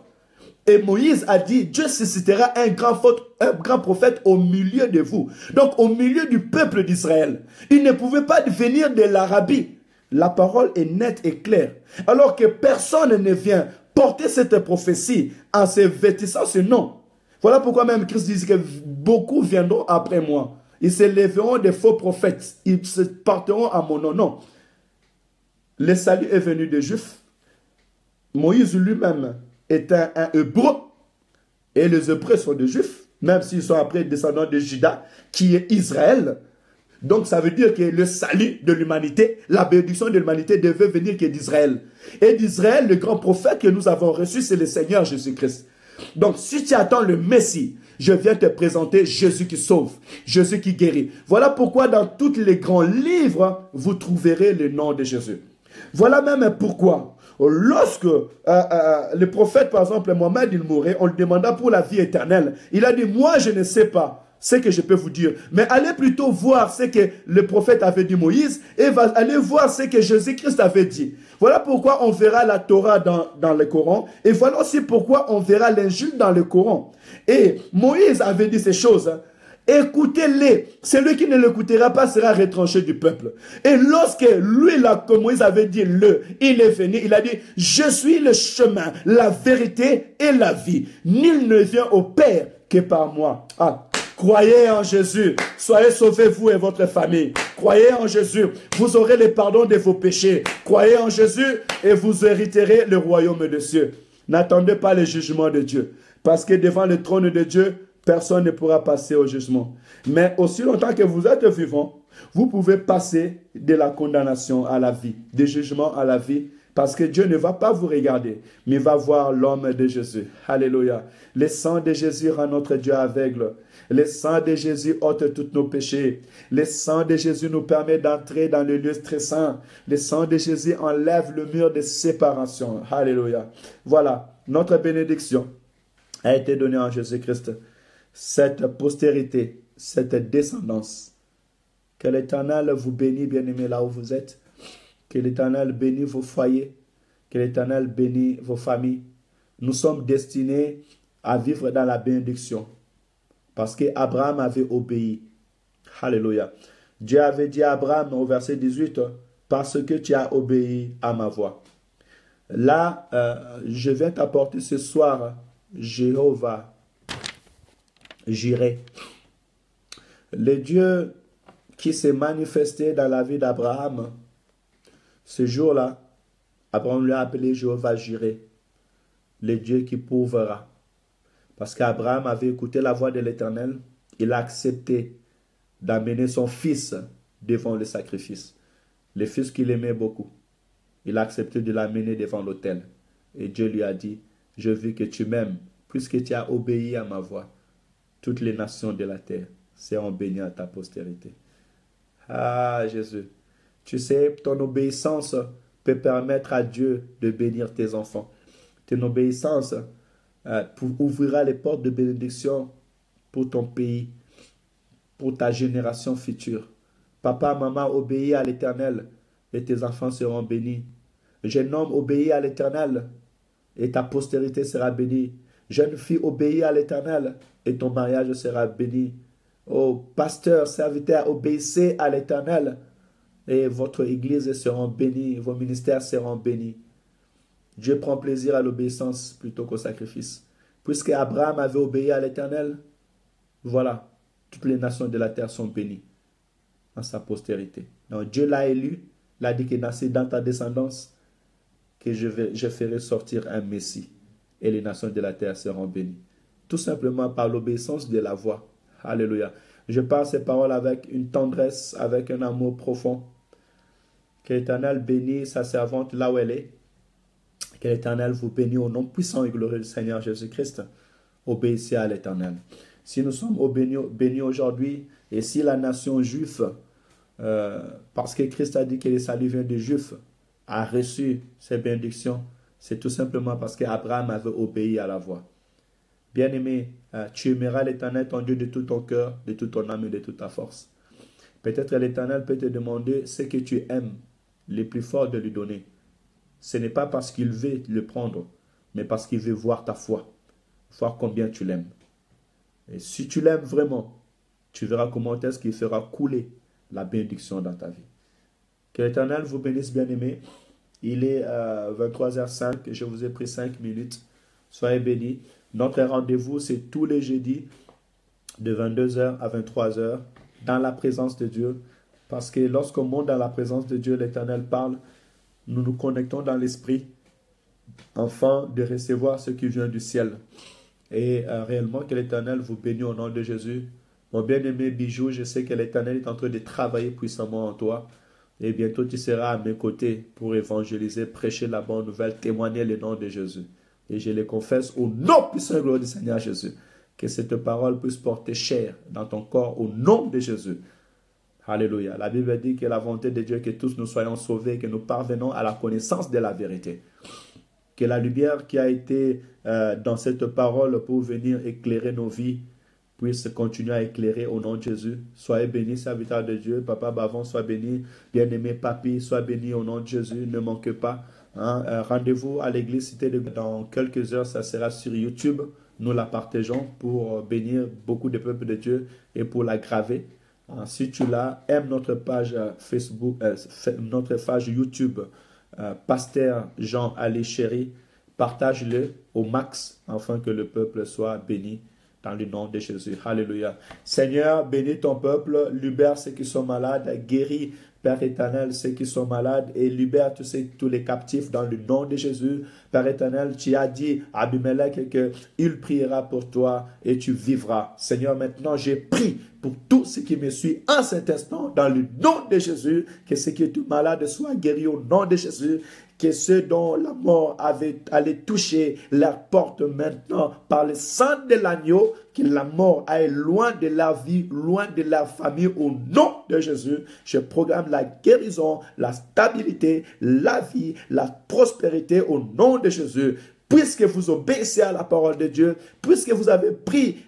Et Moïse a dit, Dieu suscitera un grand prophète au milieu de vous. Donc au milieu du peuple d'Israël. Il ne pouvait pas venir de l'Arabie. La parole est nette et claire. Alors que personne ne vient porter cette prophétie en se vêtissant ce nom. Voilà pourquoi même Christ dit que beaucoup viendront après moi. Ils se lèveront des faux prophètes. Ils se porteront à mon nom. Non. Le salut est venu des Juifs. Moïse lui-même est un hébreu. Et les Hébreux sont des Juifs. Même s'ils sont après descendants de Juda, qui est Israël. Donc ça veut dire que le salut de l'humanité, la bénédiction de l'humanité devait venir que d'Israël. Et d'Israël, le grand prophète que nous avons reçu, c'est le Seigneur Jésus-Christ. Donc si tu attends le Messie, je viens te présenter Jésus qui sauve, Jésus qui guérit. Voilà pourquoi dans tous les grands livres, vous trouverez le nom de Jésus. Voilà même pourquoi, lorsque le prophète, par exemple, Mohammed, il mourait, on lui demanda pour la vie éternelle. Il a dit, moi je ne sais pas ce que je peux vous dire, mais allez plutôt voir ce que le prophète avait dit Moïse et allez voir ce que Jésus-Christ avait dit. Voilà pourquoi on verra la Torah dans le Coran et voilà aussi pourquoi on verra l'Injil dans le Coran. Et Moïse avait dit ces choses. Écoutez-les. Celui qui ne l'écoutera pas sera retranché du peuple. Et lorsque lui, là, comme Moïse avait dit il est venu, il a dit, je suis le chemin, la vérité et la vie. Nul ne vient au Père que par moi. Ah. Croyez en Jésus, soyez sauvés vous et votre famille. Croyez en Jésus, vous aurez le pardon de vos péchés. Croyez en Jésus et vous hériterez le royaume des cieux. N'attendez pas le jugement de Dieu, parce que devant le trône de Dieu, personne ne pourra passer au jugement. Mais aussi longtemps que vous êtes vivant, vous pouvez passer de la condamnation à la vie, du jugement à la vie, parce que Dieu ne va pas vous regarder, mais va voir l'homme de Jésus. Alléluia. Le sang de Jésus rend notre Dieu aveugle. Le sang de Jésus ôte tous nos péchés. Le sang de Jésus nous permet d'entrer dans le lieu très saint. Le sang de Jésus enlève le mur de séparation. Alléluia. Voilà, notre bénédiction a été donnée en Jésus-Christ. Cette postérité, cette descendance. Que l'Éternel vous bénisse, bien-aimés, là où vous êtes. Que l'Éternel bénisse vos foyers. Que l'Éternel bénisse vos familles. Nous sommes destinés à vivre dans la bénédiction. Parce qu'Abraham avait obéi. Alléluia. Dieu avait dit à Abraham au verset 18, parce que tu as obéi à ma voix. Là, je viens t'apporter ce soir, Jéhovah, Jireh. Le Dieu qui s'est manifesté dans la vie d'Abraham, ce jour-là, Abraham lui a appelé Jéhovah Jireh, le Dieu qui pourvera. Parce qu'Abraham avait écouté la voix de l'Éternel, il a accepté d'amener son fils devant le sacrifice. Le fils qu'il aimait beaucoup. Il a accepté de l'amener devant l'autel. Et Dieu lui a dit, je veux que tu m'aimes, puisque tu as obéi à ma voix. Toutes les nations de la terre seront bénies à ta postérité. Ah Jésus, tu sais, ton obéissance peut permettre à Dieu de bénir tes enfants. Ton obéissance ouvrira les portes de bénédiction pour ton pays, pour ta génération future. Papa, maman, obéis à l'Éternel et tes enfants seront bénis. Jeune homme, obéis à l'Éternel et ta postérité sera bénie. Jeune fille, obéis à l'Éternel et ton mariage sera béni. Oh, pasteur, serviteur, obéissez à l'Éternel et votre église sera bénie, vos ministères seront bénis. Dieu prend plaisir à l'obéissance plutôt qu'au sacrifice. Puisque Abraham avait obéi à l'Éternel, voilà, toutes les nations de la terre sont bénies en sa postérité. Donc Dieu l'a élu, l'a dit que dans ta descendance, que je ferai sortir un Messie et les nations de la terre seront bénies. Tout simplement par l'obéissance de la voix. Alléluia. Je parle ces paroles avec une tendresse, avec un amour profond. Que l'Éternel bénisse sa servante là où elle est. Que l'Éternel vous bénisse au nom puissant et glorieux du Seigneur Jésus-Christ. Obéissez à l'Éternel. Si nous sommes bénis aujourd'hui, et si la nation juive, parce que Christ a dit que le salut vient des Juifs, a reçu ces bénédictions, c'est tout simplement parce qu'Abraham avait obéi à la voix. Bien-aimé, tu aimeras l'Éternel, ton Dieu, de tout ton cœur, de toute ton âme et de toute ta force. Peut-être l'Éternel peut te demander ce que tu aimes le plus fort de lui donner. Ce n'est pas parce qu'il veut le prendre, mais parce qu'il veut voir ta foi, voir combien tu l'aimes. Et si tu l'aimes vraiment, tu verras comment est-ce qu'il fera couler la bénédiction dans ta vie. Que l'Éternel vous bénisse, bien-aimés. Il est 23h05, je vous ai pris 5 minutes. Soyez bénis. Notre rendez-vous, c'est tous les jeudis de 22h à 23h dans la présence de Dieu. Parce que lorsqu'on monte dans la présence de Dieu, l'Éternel parle, nous nous connectons dans l'esprit afin de recevoir ce qui vient du ciel. Et réellement que l'Éternel vous bénisse au nom de Jésus. Mon bien-aimé Bijou, je sais que l'Éternel est en train de travailler puissamment en toi. Et bientôt tu seras à mes côtés pour évangéliser, prêcher la bonne nouvelle, témoigner le nom de Jésus. Et je le confesse au nom puissant et glorieux du Seigneur Jésus. Que cette parole puisse porter chair dans ton corps au nom de Jésus. Alléluia. La Bible dit que la volonté de Dieu est que tous nous soyons sauvés, que nous parvenons à la connaissance de la vérité. Que la lumière qui a été dans cette parole pour venir éclairer nos vies puisse continuer à éclairer au nom de Jésus. Soyez bénis, serviteurs de Dieu. Papa Bavon, sois béni. Bien-aimé Papi, sois béni au nom de Jésus. Ne manquez pas. Rendez-vous à l'église Cité de dans quelques heures, ça sera sur YouTube. Nous la partageons pour bénir beaucoup de peuples de Dieu et pour la graver. Si tu l'as, aime notre page Facebook, notre page YouTube, Pasteur Jean Ali Chéri. Partage-le au max afin que le peuple soit béni dans le nom de Jésus. Alléluia. Seigneur, bénis ton peuple, libère ceux qui sont malades, guéris, Père éternel, ceux qui sont malades et libère tous les captifs dans le nom de Jésus. Père éternel, tu as dit à Abimelech qu'il priera pour toi et tu vivras. Seigneur, maintenant j'ai prié pour tous ceux qui me suivent en cet instant dans le nom de Jésus, que ceux qui sont malades soient guéris au nom de Jésus, que ceux dont la mort allait toucher leur porte maintenant par le sang de l'agneau, que la mort aille loin de leur vie, loin de leur famille au nom de Jésus. Je programme la guérison, la stabilité, la vie, la prospérité au nom de Jésus. Puisque vous obéissez à la parole de Dieu, puisque vous avez pris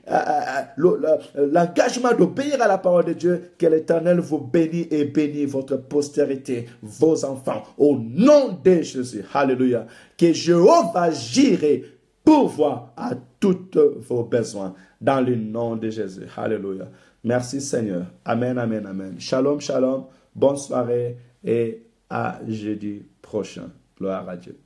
l'engagement d'obéir à la parole de Dieu, que l'Éternel vous bénisse et bénisse votre postérité, vos enfants, au nom de Jésus. Alléluia. Que Jéhovah Jireh pourvoie à tous vos besoins dans le nom de Jésus. Alléluia. Merci Seigneur. Amen, amen, amen. Shalom, shalom. Bonne soirée et à jeudi prochain. Gloire à Dieu.